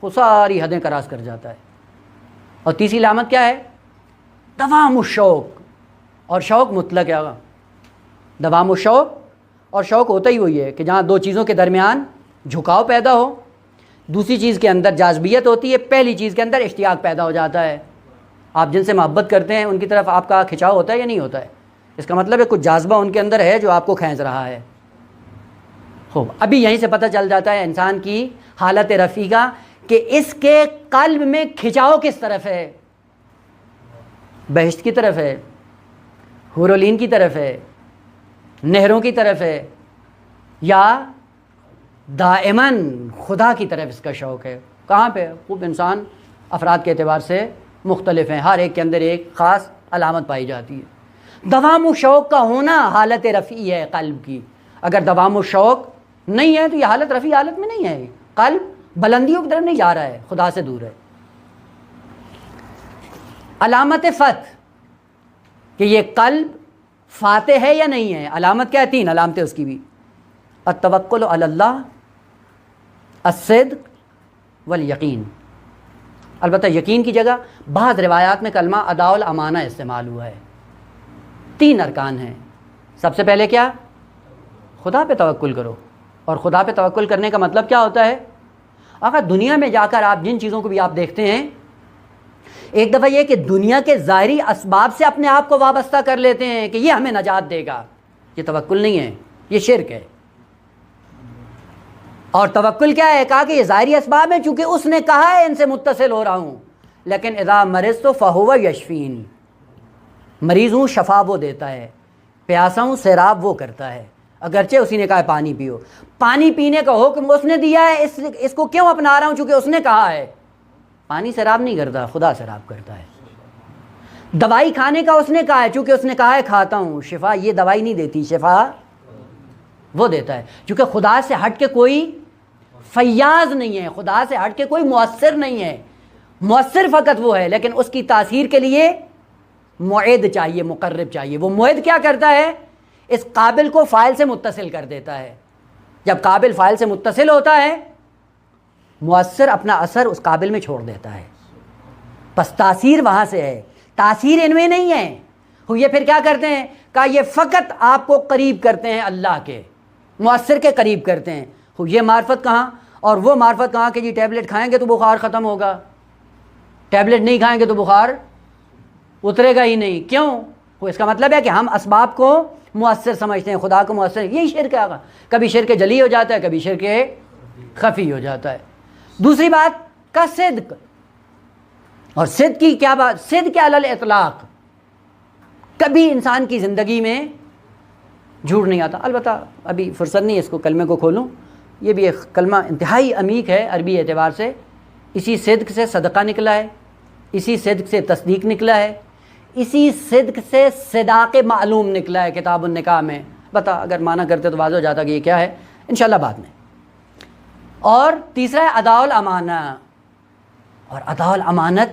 وہ ساری حدیں کراس کر جاتا ہے. اور تیسری علامت کیا ہے؟ دوام الشوق. اور شوق مطلق ہے. دوام الشوق اور شوق ہوتا ہی وہی ہے کہ جہاں 2 چیزوں کے درمیان جھکاؤ پیدا ہو، دوسری چیز کے اندر جاذبیت ہوتی ہے، پہلی چیز کے اندر اشتیاق پیدا ہو جاتا ہے. آپ جن سے محبت کرتے ہیں ان کی طرف آپ کا کھنچاؤ ہوتا ہے یا نہیں ہوتا ہے؟ اس کا مطلب ہے کچھ جاذبہ ان کے اندر ہے جو آپ کو کھینچ رہا ہے. خوب، ابھی یہیں سے پتہ چل جاتا ہے انسان کی حالت رفیع کا کہ اس کے قلب میں کھنچاؤ کس طرف ہے. بہشت کی طرف ہے، حور و عین کی طرف ہے، نہروں کی طرف ہے، یا دائماً خدا کی طرف اس کا شوق ہے؟ کہاں پہ؟ خوب انسان افراد کے اعتبار سے مختلف ہیں، ہر ایک کے اندر ایک خاص علامت پائی جاتی ہے. دوام و شوق کا ہونا حالت رفیع ہے قلب کی. اگر دوام و شوق نہیں ہے تو یہ حالت رفیع حالت میں نہیں ہے. قلب بلندیوں کی طرف نہیں جا رہا ہے، خدا سے دور ہے. علامت فتح کہ یہ قلب فاتح ہے یا نہیں ہے. علامت کیا ہے؟ 3 علامتیں اس کی بھی. التوکل علی اللہ، الصدق والیقین. البتہ یقین کی جگہ بعض روایات میں کلمہ اداء الامانہ استعمال ہوا ہے. 3 ارکان ہیں. سب سے پہلے کیا؟ خدا پہ توکل کرو. اور خدا پہ توکل کرنے کا مطلب کیا ہوتا ہے؟ اگر دنیا میں جا کر آپ جن چیزوں کو بھی آپ دیکھتے ہیں، ایک دفعہ یہ کہ دنیا کے ظاہری اسباب سے اپنے آپ کو وابستہ کر لیتے ہیں کہ یہ ہمیں نجات دے گا، یہ توکل نہیں ہے، یہ شرک ہے. اور توکل کیا ہے؟ کہا کہ یہ ظاہری اسباب ہیں، چونکہ اس نے کہا ہے ان سے متصل ہو رہا ہوں. لیکن اذا مرضت فہو یشفین، مریض ہوں شفا وہ دیتا ہے، پیاسا ہوں سیراب وہ کرتا ہے. اگرچہ اسی نے کہا ہے پانی پیو، پانی پینے کا حکم اس نے دیا ہے، اس کو کیوں اپنا رہا ہوں؟ چونکہ اس نے کہا ہے. پانی سیراب نہیں کرتا، خدا سیراب کرتا ہے. دوائی کھانے کا اس نے کہا ہے، چونکہ اس نے کہا ہے کھاتا ہوں. شفا یہ دوائی نہیں دیتی، شفا وہ دیتا ہے. چونکہ خدا سے ہٹ کے کوئی فیاض نہیں ہے، خدا سے ہٹ کے کوئی مؤثر نہیں ہے. مؤثر فقط وہ ہے، لیکن اس کی تاثیر کے لیے معید چاہیے، مقرب چاہیے. وہ معید کیا کرتا ہے؟ اس قابل کو فاعل سے متصل کر دیتا ہے. جب قابل فاعل سے متصل ہوتا ہے، مؤثر اپنا اثر اس قابل میں چھوڑ دیتا ہے. بس تاثیر وہاں سے ہے، تاثیر ان میں نہیں ہے. یہ پھر کیا کرتے ہیں؟ کہا یہ فقط آپ کو قریب کرتے ہیں اللہ کے، مؤثر کے قریب کرتے ہیں. یہ معرفت کہاں اور وہ معرفت کہاں کہ جی ٹیبلٹ کھائیں گے تو بخار ختم ہوگا، ٹیبلٹ نہیں کھائیں گے تو بخار اترے گا ہی نہیں. کیوں؟ اس کا مطلب ہے کہ ہم اسباب کو مؤثر سمجھتے ہیں، خدا کو مؤثر. یہی شرک ہے. کبھی شرک جلی ہو جاتا ہے، کبھی شرک خفی ہو جاتا ہے. دوسری بات کا صدق. اور صدق کی کیا بات؟ صدق علی الاطلاق. کبھی انسان کی زندگی میں جھوٹ نہیں آتا. البتہ ابھی فرصت نہیں اس کو کلمے کو کھولوں. یہ بھی ایک کلمہ انتہائی عمیق ہے عربی اعتبار سے. اسی صدق سے صدقہ نکلا ہے، اسی صدق سے تصدیق نکلا ہے، اسی صدق سے صداق معلوم نکلا ہے کتاب النکاح میں. بتا اگر مانا کرتے تو واضح ہو جاتا کہ یہ کیا ہے، انشاءاللہ بعد میں. اور تیسرا ہے ادا الامانہ. اور ادا الامانت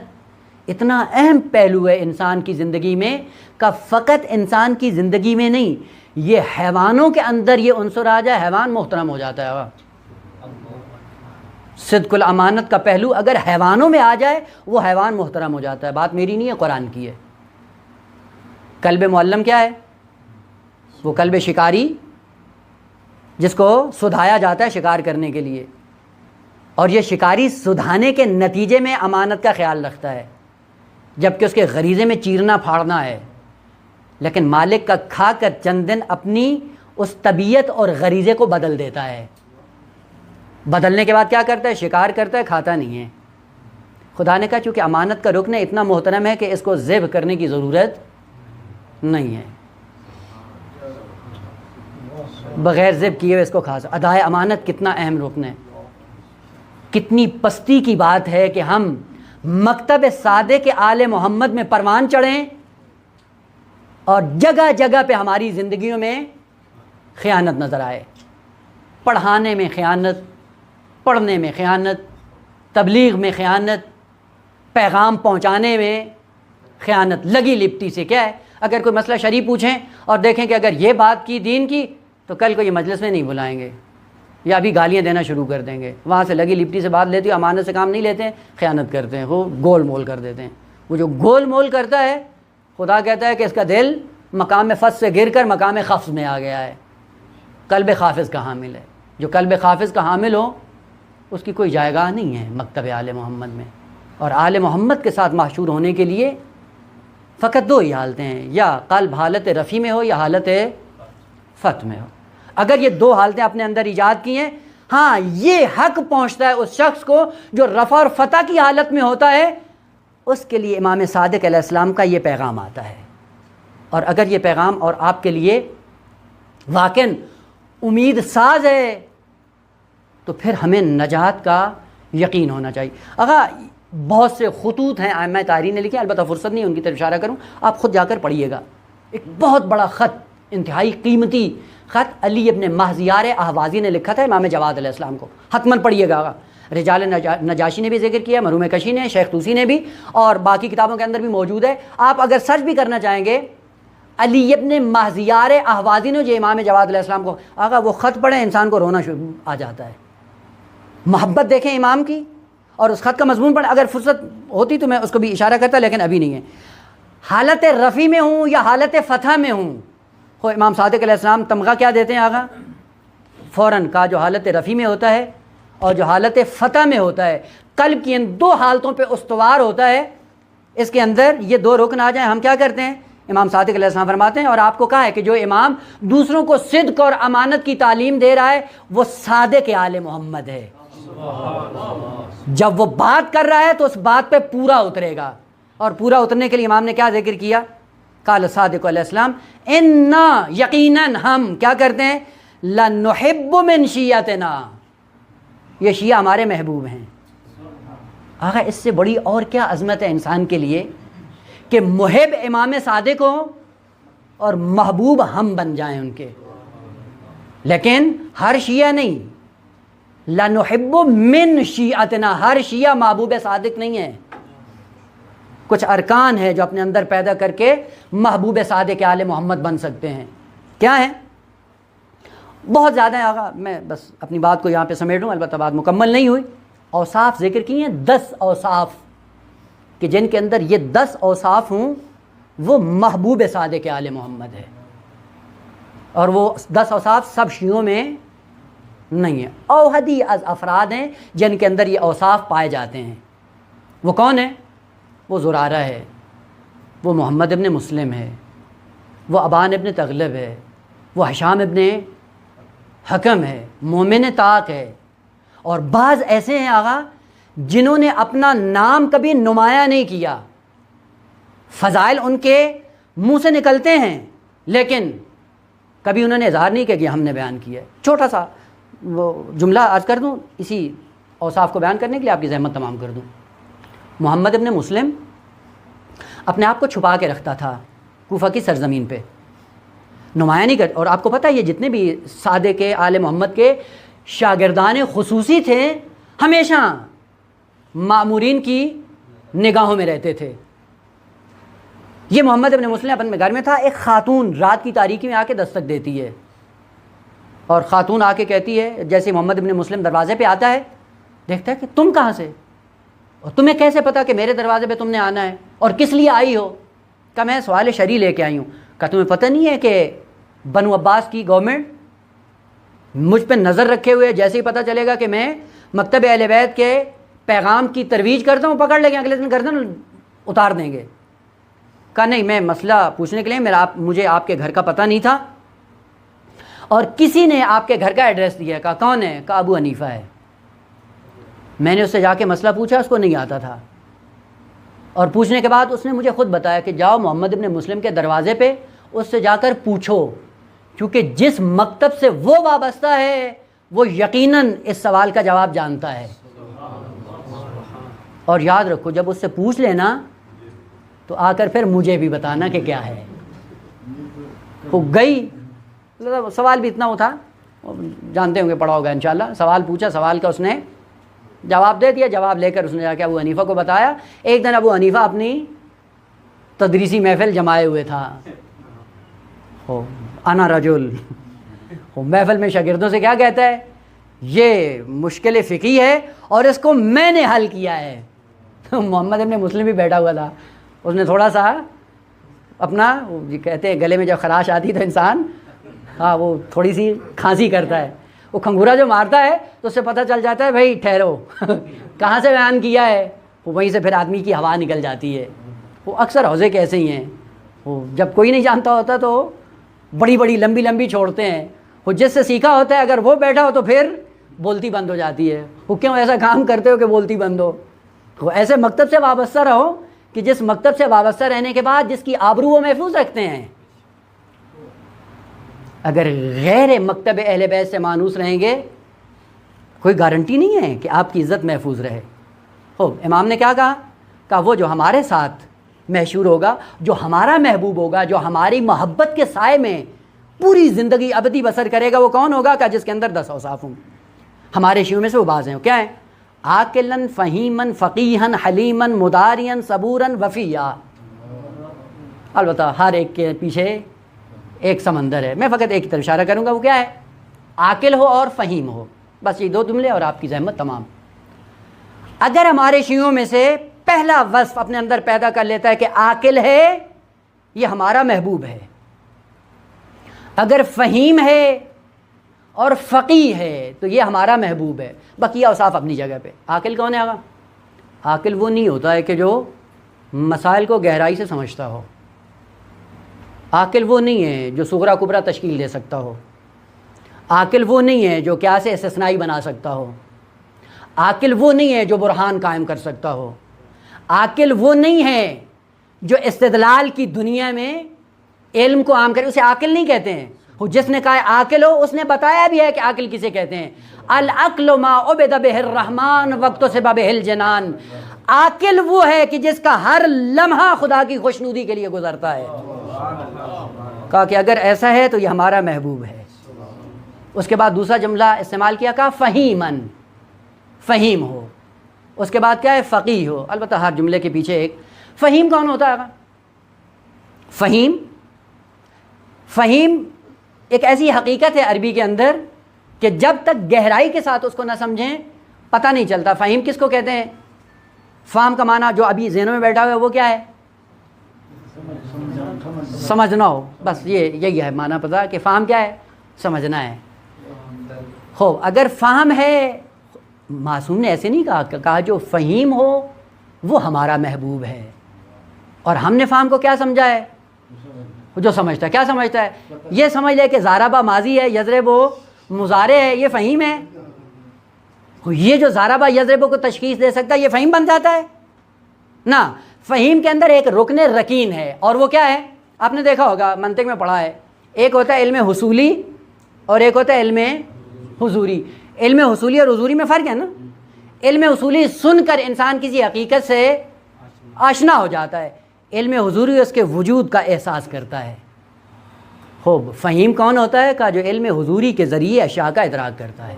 اتنا اہم پہلو ہے انسان کی زندگی میں کہ فقط انسان کی زندگی میں نہیں، یہ حیوانوں کے اندر یہ عنصر آ جائے حیوان محترم ہو جاتا ہے. صدق الامانت کا پہلو اگر حیوانوں میں آ جائے وہ حیوان محترم ہو جاتا ہے. بات میری نہیں ہے، قرآن کی ہے. کلب معلم کیا ہے؟ وہ کلب شکاری جس کو سدھایا جاتا ہے شکار کرنے کے لیے، اور یہ شکاری سدھانے کے نتیجے میں امانت کا خیال رکھتا ہے، جبکہ اس کے غریزے میں چیرنا پھاڑنا ہے. لیکن مالک کا کھا کر چند دن اپنی اس طبیعت اور غریزے کو بدل دیتا ہے. بدلنے کے بعد کیا کرتا ہے؟ شکار کرتا ہے، کھاتا نہیں ہے. خدا نے کہا چونکہ امانت کا رکن اتنا محترم ہے کہ اس کو ذبح کرنے کی ضرورت نہیں ہے، بغیر ذبح کیے ہوئے اس کو کھا سکتا. ادائے امانت کتنا اہم رکن ہے. کتنی پستی کی بات ہے کہ ہم مکتب صادق آل محمد میں پروان چڑھیں اور جگہ جگہ پہ ہماری زندگیوں میں خیانت نظر آئے. پڑھانے میں خیانت، پڑھنے میں خیانت، تبلیغ میں خیانت، پیغام پہنچانے میں خیانت. لگی لپٹی سے کیا ہے، اگر کوئی مسئلہ شرعی پوچھیں اور دیکھیں کہ اگر یہ بات کی دین کی تو کل کو یہ مجلس میں نہیں بلائیں گے یا ابھی گالیاں دینا شروع کر دیں گے. وہاں سے لگی لپٹی سے بات لیتی ہو، امانت سے کام نہیں لیتے ہیں، خیانت کرتے ہیں، وہ گول مول کر دیتے ہیں. وہ جو گول مول کرتا ہے خدا کہتا ہے کہ اس کا دل مقام فص سے گر کر مقام خفض میں آ گیا ہے. قلب خافض کا حامل ہے. جو قلب خافض کا حامل ہو اس کی کوئی جائے گاہ نہیں ہے مکتب آل محمد میں. اور آل محمد کے ساتھ محشور ہونے کے لیے فقط دو ہی حالتیں ہیں، یا قلب حالت رفیع میں ہو یا حالت فتح میں ہو. اگر یہ دو حالتیں اپنے اندر ایجاد کی ہیں، ہاں یہ حق پہنچتا ہے اس شخص کو جو رفع اور فتح کی حالت میں ہوتا ہے، اس کے لیے امام صادق علیہ السلام کا یہ پیغام آتا ہے. اور اگر یہ پیغام اور آپ کے لیے واقعاً امید ساز ہے تو پھر ہمیں نجات کا یقین ہونا چاہیے. بہت سے خطوط ہیں ائمہ تحریر نے لکھے، البتہ فرصت نہیں ان کی طرف اشارہ کروں، آپ خود جا کر پڑھیے گا. ایک بہت بڑا خط، انتہائی قیمتی خط علی ابن مہزیار احوازی نے لکھا تھا امام جواد علیہ السلام کو. حتماً پڑھیے گا. رجال نجاشی نے بھی ذکر کیا، مرحوم کشی نے، شیخ طوسی نے بھی، اور باقی کتابوں کے اندر بھی موجود ہے. آپ اگر سرچ بھی کرنا چاہیں گے علی ابن مہزیار احوازی نے جو امام جواد علیہ السلام کو، وہ خط پڑھیں انسان کو رونا شروع آ جاتا ہے. محبت دیکھیں امام کی اور اس خط کا مضمون پڑھیں. اگر فرصت ہوتی تو میں اس کو بھی اشارہ کرتا، لیکن ابھی نہیں ہے. حالت رفیع میں ہوں یا حالت فتح میں ہوں، امام صادق علیہ السلام تمغہ کیا دیتے ہیں فوراً کا جو حالت رفیع میں ہوتا ہے اور جو حالت فتح میں ہوتا ہے، قلب کی ان دو حالتوں پہ استوار ہوتا ہے. اس کے اندر یہ دو رکن آ جائیں ہم کیا کرتے ہیں؟ امام صادق علیہ السلام فرماتے ہیں، اور آپ کو کہا ہے کہ جو امام دوسروں کو صدق اور امانت کی تعلیم دے رہا ہے وہ صادق آل محمد ہے. جب وہ بات کر رہا ہے تو اس بات پہ پورا اترے گا. اور پورا اترنے کے لیے امام نے کیا ذکر کیا؟ قال صادق علیہ السلام انا یقیناً ہم کیا کرتے ہیں؟ لنحب من شیعتنا، یہ شیعہ ہمارے محبوب ہیں. اس سے بڑی اور کیا عظمت ہے انسان کے لیے کہ محب امام صادق ہو اور محبوب ہم بن جائیں ان کے. لیکن ہر شیعہ نہیں، لنحب من شیعتنا، ہر شیعہ محبوب صادق نہیں ہے. کچھ ارکان ہے جو اپنے اندر پیدا کر کے محبوب صادق آل محمد بن سکتے ہیں. کیا ہیں؟ بہت زیادہ ہیں آقا، میں بس اپنی بات کو یہاں پہ سمیٹوں، البتہ بات مکمل نہیں ہوئی. اوصاف ذکر کی ہیں، 10 اوصاف کہ جن کے اندر یہ 10 اوصاف ہوں وہ محبوب صادق آل محمد ہے. اور وہ 10 اوصاف سب شیعوں میں نہیں ہیں، اوحدی از افراد ہیں جن کے اندر یہ اوصاف پائے جاتے ہیں. وہ کون ہیں؟ وہ زرارہ ہے، وہ محمد ابن مسلم ہے، وہ ابان ابن تغلب ہے، وہ ہشام ابن حکم ہے، مومن طاق ہے. اور بعض ایسے ہیں آقا جنہوں نے اپنا نام کبھی نمایاں نہیں کیا، فضائل ان کے منہ سے نکلتے ہیں لیکن کبھی انہوں نے اظہار نہیں کیا کہ ہم نے بیان کیا ہے. چھوٹا سا وہ جملہ عرض کر دوں اسی اوصاف کو بیان کرنے کے لیے، آپ کی زحمت تمام کر دوں. محمد ابن مسلم اپنے آپ کو چھپا کے رکھتا تھا کوفہ کی سرزمین پہ، نمایاں نہیں کرتا. اور آپ کو پتہ ہے یہ جتنے بھی صادق کے آل محمد کے شاگردان خصوصی تھے ہمیشہ مامورین کی نگاہوں میں رہتے تھے. یہ محمد ابن مسلم اپنے گھر میں تھا، ایک خاتون رات کی تاریکی میں آ کے دستک دیتی ہے، اور خاتون آ کے کہتی ہے، جیسے محمد ابن مسلم دروازے پہ آتا ہے دیکھتا ہے کہ تم کہاں سے، اور تمہیں کیسے پتا کہ میرے دروازے پہ تم نے آنا ہے اور کس لیے آئی ہو؟ کہا میں سوال شرعی لے کے آئی ہوں. کہا تمہیں پتہ نہیں ہے کہ بنو عباس کی گورنمنٹ مجھ پہ نظر رکھے ہوئے، جیسے ہی پتہ چلے گا کہ میں مکتب اہل بیت کے پیغام کی ترویج کرتا ہوں پکڑ لیں گے، اگلے دن گردن اتار دیں گے. کہا نہیں، میں مسئلہ پوچھنے کے لیے مجھے آپ کے گھر کا پتہ نہیں تھا اور کسی نے آپ کے گھر کا ایڈریس دیا. کہا کون ہے؟ کہا ابو حنیفہ ہے. میں نے اس سے جا کے مسئلہ پوچھا، اس کو نہیں آتا تھا، اور پوچھنے کے بعد اس نے مجھے خود بتایا کہ جاؤ محمد ابن مسلم کے دروازے پہ اس سے جا کر پوچھو، کیونکہ جس مکتب سے وہ وابستہ ہے وہ یقیناً اس سوال کا جواب جانتا ہے. اور یاد رکھو جب اس سے پوچھ لینا تو آ کر پھر مجھے بھی بتانا کہ کیا ہے. وہ گئی، سوال بھی اتنا وہ تھا، جانتے ہوں گے، پڑھا ہوگا انشاءاللہ. سوال پوچھا، سوال کا اس نے جواب دے دیا. جواب لے کر اس نے جا کے ابو حنیفہ کو بتایا. ایک دن ابو حنیفہ اپنی تدریسی محفل جمائے ہوئے تھا، انا رجل، محفل میں شاگردوں سے کیا کہتا ہے، یہ مشکل فقہی ہے اور اس کو میں نے حل کیا ہے. محمد ابن مسلم بھی بیٹھا ہوا تھا، اس نے تھوڑا سا اپنا، کہتے ہیں گلے میں جب خراش آتی تو انسان وہ تھوڑی سی کھانسی کرتا ہے، وہ کھنگورا جو مارتا ہے تو اس سے پتہ چل جاتا ہے بھائی ٹھہرو کہاں سے بیان کیا ہے. وہیں سے پھر آدمی کی ہوا نکل جاتی ہے. وہ اکثر حوضے کے ایسے ہی ہیں، وہ جب کوئی نہیں جانتا ہوتا تو بڑی بڑی لمبی لمبی چھوڑتے ہیں. وہ جس سے سیکھا ہوتا ہے اگر وہ بیٹھا ہو تو پھر بولتی بند ہو جاتی ہے. وہ کیوں ایسا کام کرتے ہو کہ بولتی بند ہو؟ وہ ایسے مکتب سے وابستہ رہو کہ جس مکتب سے وابستہ رہنے کے بعد جس کی آبرو وہ محفوظ رکھتے ہیں. اگر غیر مکتب اہل بیت سے مانوس رہیں گے کوئی گارنٹی نہیں ہے کہ آپ کی عزت محفوظ رہے. امام نے کیا کہا وہ جو ہمارے ساتھ مشہور ہوگا، جو ہمارا محبوب ہوگا، جو ہماری محبت کے سائے میں پوری زندگی ابدی بسر کرے گا، وہ کون ہوگا؟ کہ جس کے اندر 10 اوصاف ہوں. ہمارے شیعوں میں سے وہ بعض ہیں. کیا ہیں؟ عاقلاً، فہیماً، فقیحاً، حلیماً، مداریاً، صبوراً، وفیّا. البتہ ہر ایک کے پیچھے ایک سمندر ہے. میں فقط ایک کی طرف اشارہ کروں گا، وہ کیا ہے؟ عاقل ہو اور فہیم ہو. بس یہ 2 جملے اور آپ کی زحمت تمام. اگر ہمارے شیعوں میں سے پہلا وصف اپنے اندر پیدا کر لیتا ہے کہ عاقل ہے، یہ ہمارا محبوب ہے. اگر فہیم ہے اور فقیہ ہے تو یہ ہمارا محبوب ہے. بقیہ اوصاف اپنی جگہ پہ. عاقل کون ہے آگا؟ عاقل وہ نہیں ہوتا ہے کہ جو مسائل کو گہرائی سے سمجھتا ہو. عاقل وہ نہیں ہے جو صغرا کبرا تشکیل دے سکتا ہو. عاقل وہ نہیں ہے جو قیاس استثنائی بنا سکتا ہو. عاقل وہ نہیں ہے جو برہان قائم کر سکتا ہو. عاقل وہ نہیں ہے جو استدلال کی دنیا میں علم کو عام کرے. اسے عاقل نہیں کہتے ہیں. جس نے کہا عاقل ہو اس نے بتایا بھی ہے کہ عاقل کسے کہتے ہیں. العقل ما عبد بہ الرحمن وقت سے بہ الجنان. عاقل وہ ہے کہ جس کا ہر لمحہ خدا کی خوشنودی کے لیے گزرتا ہے. کہا کہ اگر ایسا ہے تو یہ ہمارا محبوب ہے. اس کے بعد دوسرا جملہ استعمال کیا، کہا فہیمن، فہیم ہو. اس کے بعد کیا ہے؟ فقیہ ہو. البتہ ہر جملے کے پیچھے ایک. فہیم کون ہوتا ہے؟ فہیم ایک ایسی حقیقت ہے عربی کے اندر کہ جب تک گہرائی کے ساتھ اس کو نہ سمجھیں پتہ نہیں چلتا. فہیم کس کو کہتے ہیں؟ فہم کا معنی جو ابھی ذہنوں میں بیٹھا ہوا ہے وہ کیا ہے؟ سمجھنا ہو. بس یہی ہے معنی پتہ کہ فہم کیا ہے؟ سمجھنا ہے. اگر فہم ہے، معصوم نے ایسے نہیں کہا جو فہیم ہو وہ ہمارا محبوب ہے. اور ہم نے فہم کو کیا سمجھا ہے؟ جو سمجھتا ہے. کیا سمجھتا ہے؟ یہ سمجھ لے کہ زاربا ماضی ہے، یضرب مضارع ہے، یہ فہیم ہے. یہ جو زاربا یضرب کو تشخیص دے سکتا ہے یہ فہیم بن جاتا ہے نا. فہیم کے اندر ایک رکن رکین ہے اور وہ کیا ہے؟ آپ نے دیکھا ہوگا، منطق میں پڑھا ہے. ایک ہوتا ہے علم حصولی اور ایک ہوتا ہے علم حضوری. علم حصولی اور حضوری میں فرق ہے نا. علم حصولی سن کر انسان کسی حقیقت سے آشنا ہو جاتا ہے. علم حضوری اس کے وجود کا احساس کرتا ہے۔ خوب، فہیم کون ہوتا ہے؟ کہ جو علم حضوری کے ذریعے اشیاء کا ادراک کرتا ہے۔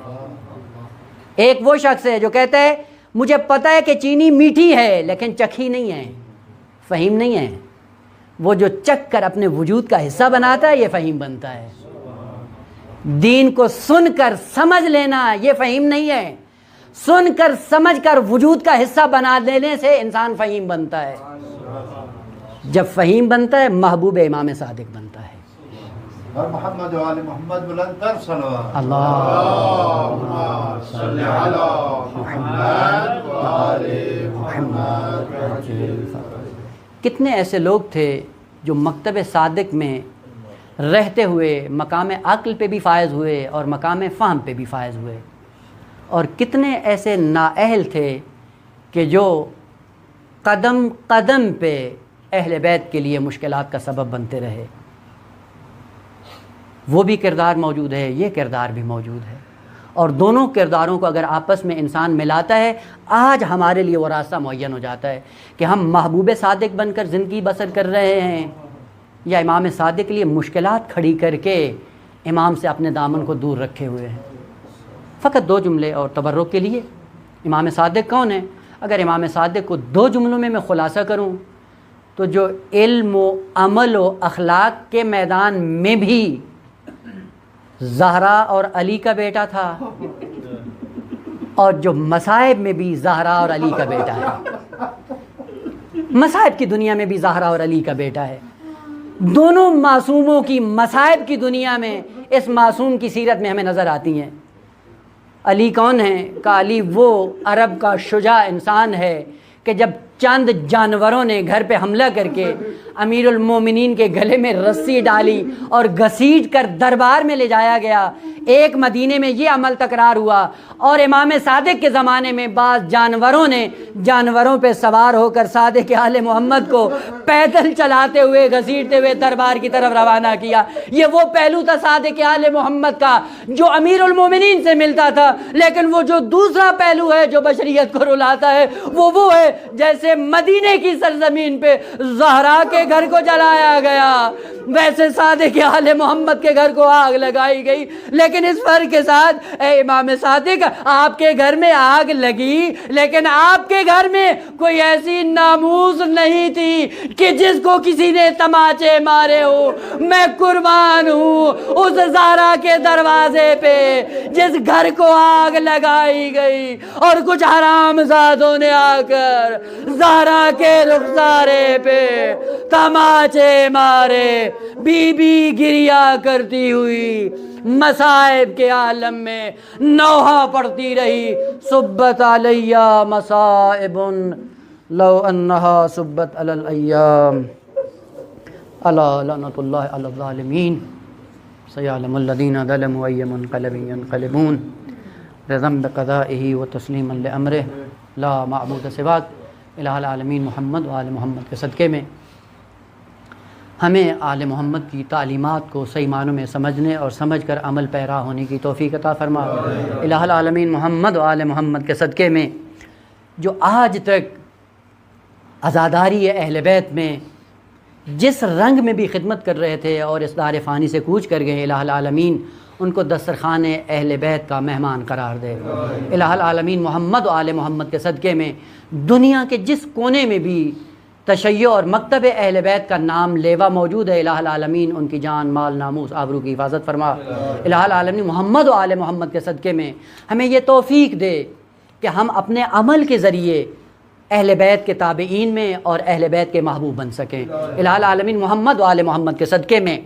ایک وہ شخص ہے جو کہتا ہے مجھے پتہ ہے کہ چینی میٹھی ہے لیکن چکھی نہیں ہے، فہیم نہیں ہے۔ وہ جو چکھ کر اپنے وجود کا حصہ بناتا ہے یہ فہیم بنتا ہے۔ دین کو سن کر سمجھ لینا یہ فہیم نہیں ہے، سن کر سمجھ کر وجود کا حصہ بنا لینے سے انسان فہیم بنتا ہے۔ جب فہیم بنتا ہے محبوب امام صادق بنتا ہے۔ اور محمد و آل محمد بلند تر صلوات۔ اللہم صلی علی محمد و آل محمد۔ کتنے ایسے لوگ تھے جو مکتب صادق میں رہتے ہوئے مقام عقل پہ بھی فائز ہوئے اور مقام فہم پہ بھی فائز ہوئے، اور کتنے ایسے نااہل تھے کہ جو قدم قدم پہ اہل بیت کے لیے مشکلات کا سبب بنتے رہے۔ وہ بھی کردار موجود ہے، یہ کردار بھی موجود ہے، اور دونوں کرداروں کو اگر آپس میں انسان ملاتا ہے آج ہمارے لیے وہ راستہ معین ہو جاتا ہے کہ ہم محبوب صادق بن کر زندگی بسر کر رہے ہیں یا امام صادق کے لیے مشکلات کھڑی کر کے امام سے اپنے دامن کو دور رکھے ہوئے ہیں۔ فقط 2 جملے اور تبرک کے لیے، امام صادق کون ہے؟ اگر امام صادق کو 2 جملوں میں خلاصہ کروں تو جو علم و عمل و اخلاق کے میدان میں بھی زہرا اور علی کا بیٹا تھا، اور جو مصائب میں بھی زہرا اور علی کا بیٹا ہے۔ مصائب کی دنیا میں بھی زہرا اور علی کا بیٹا ہے۔ دونوں معصوموں کی مصائب کی دنیا میں اس معصوم کی سیرت میں ہمیں نظر آتی ہیں۔ علی کون ہے؟ کہ علی وہ عرب کا شجاع انسان ہے کہ جب چند جانوروں نے گھر پہ حملہ کر کے امیر المومنین کے گلے میں رسی ڈالی اور گھسیٹ کر دربار میں لے جایا گیا، ایک مدینے میں یہ عمل تکرار ہوا، اور امام صادق کے زمانے میں بعض جانوروں نے جانوروں پہ سوار ہو کر صادق آل محمد کو پیدل چلاتے ہوئے گھسیٹتے ہوئے دربار کی طرف روانہ کیا۔ یہ وہ پہلو تھا صادق آل محمد کا جو امیر المومنین سے ملتا تھا، لیکن وہ جو دوسرا پہلو ہے جو بشریت کو رلاتا ہے وہ ہے جیسے مدینے کی سرزمین پہ زہرا کے گھر کو جلایا گیا ویسے صادق آل محمد کے گھر کو آگ لگائی گئی، لیکن اس فرق کے ساتھ اے امام صادق آپ کے گھر میں آگ لگی لیکن آپ کے گھر میں کوئی ایسی ناموس نہیں تھی کہ جس کو کسی نے تماچے مارے ہو۔ میں قربان ہوں اس زہرا کے دروازے پہ جس گھر کو آگ لگائی گئی اور کچھ حرام زادوں نے آ کر زہرا کے رخسارے پہ تماچے مارے، بی بی گریا کرتی ہوئی مصائب کے عالم میں نوحہ پڑھتی رہی، صبت علیہ مصائب لو انہا صبت علی الایام، الا لعنۃ اللہ علی الظالمین، سیعلم الذین ظلموا ای منقلب ینقلبون، بذنب قضائہ وتسلیما لامرہ، لا معبود سواک۔ الہ العالمین محمد و آل محمد کے صدقے میں ہمیں آل محمد کی تعلیمات کو صحیح معنوں میں سمجھنے اور سمجھ کر عمل پیرا ہونے کی توفیق عطا فرما۔ الہ العالمین محمد و آل محمد کے صدقے میں جو آج تک عزاداری اہل بیت میں جس رنگ میں بھی خدمت کر رہے تھے اور اس دار فانی سے کوچ کر گئے، الہ العالمین ان کو دسترخوان اہل بیت کا مہمان قرار دے۔ الہ العالمین محمد و آل محمد کے صدقے میں دنیا کے جس کونے میں بھی تشیع اور مکتب اہل بیت کا نام لیوا موجود ہے، الہ العالمین ان کی جان، مال، ناموس، آبرو کی حفاظت فرما۔ الہ العالمین محمد و آل محمد کے صدقے میں ہمیں یہ توفیق دے کہ ہم اپنے عمل کے ذریعے اہل بیت کے تابعین میں اور اہل بیت کے محبوب بن سکیں۔ الہ العالمین محمد و آل محمد کے صدقے میں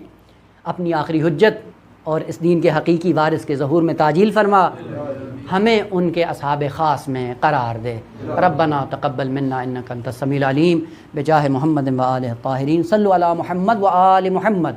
اپنی آخری حجت اور اس دین کے حقیقی وارث کے ظہور میں تعجیل فرما، ہمیں ان کے اصحاب خاص میں قرار دے۔ ربنا تقبل منا انک انت السمیع العلیم، بجاہ محمد و آلہ الطاہرین، صلوا علی محمد و آل محمد۔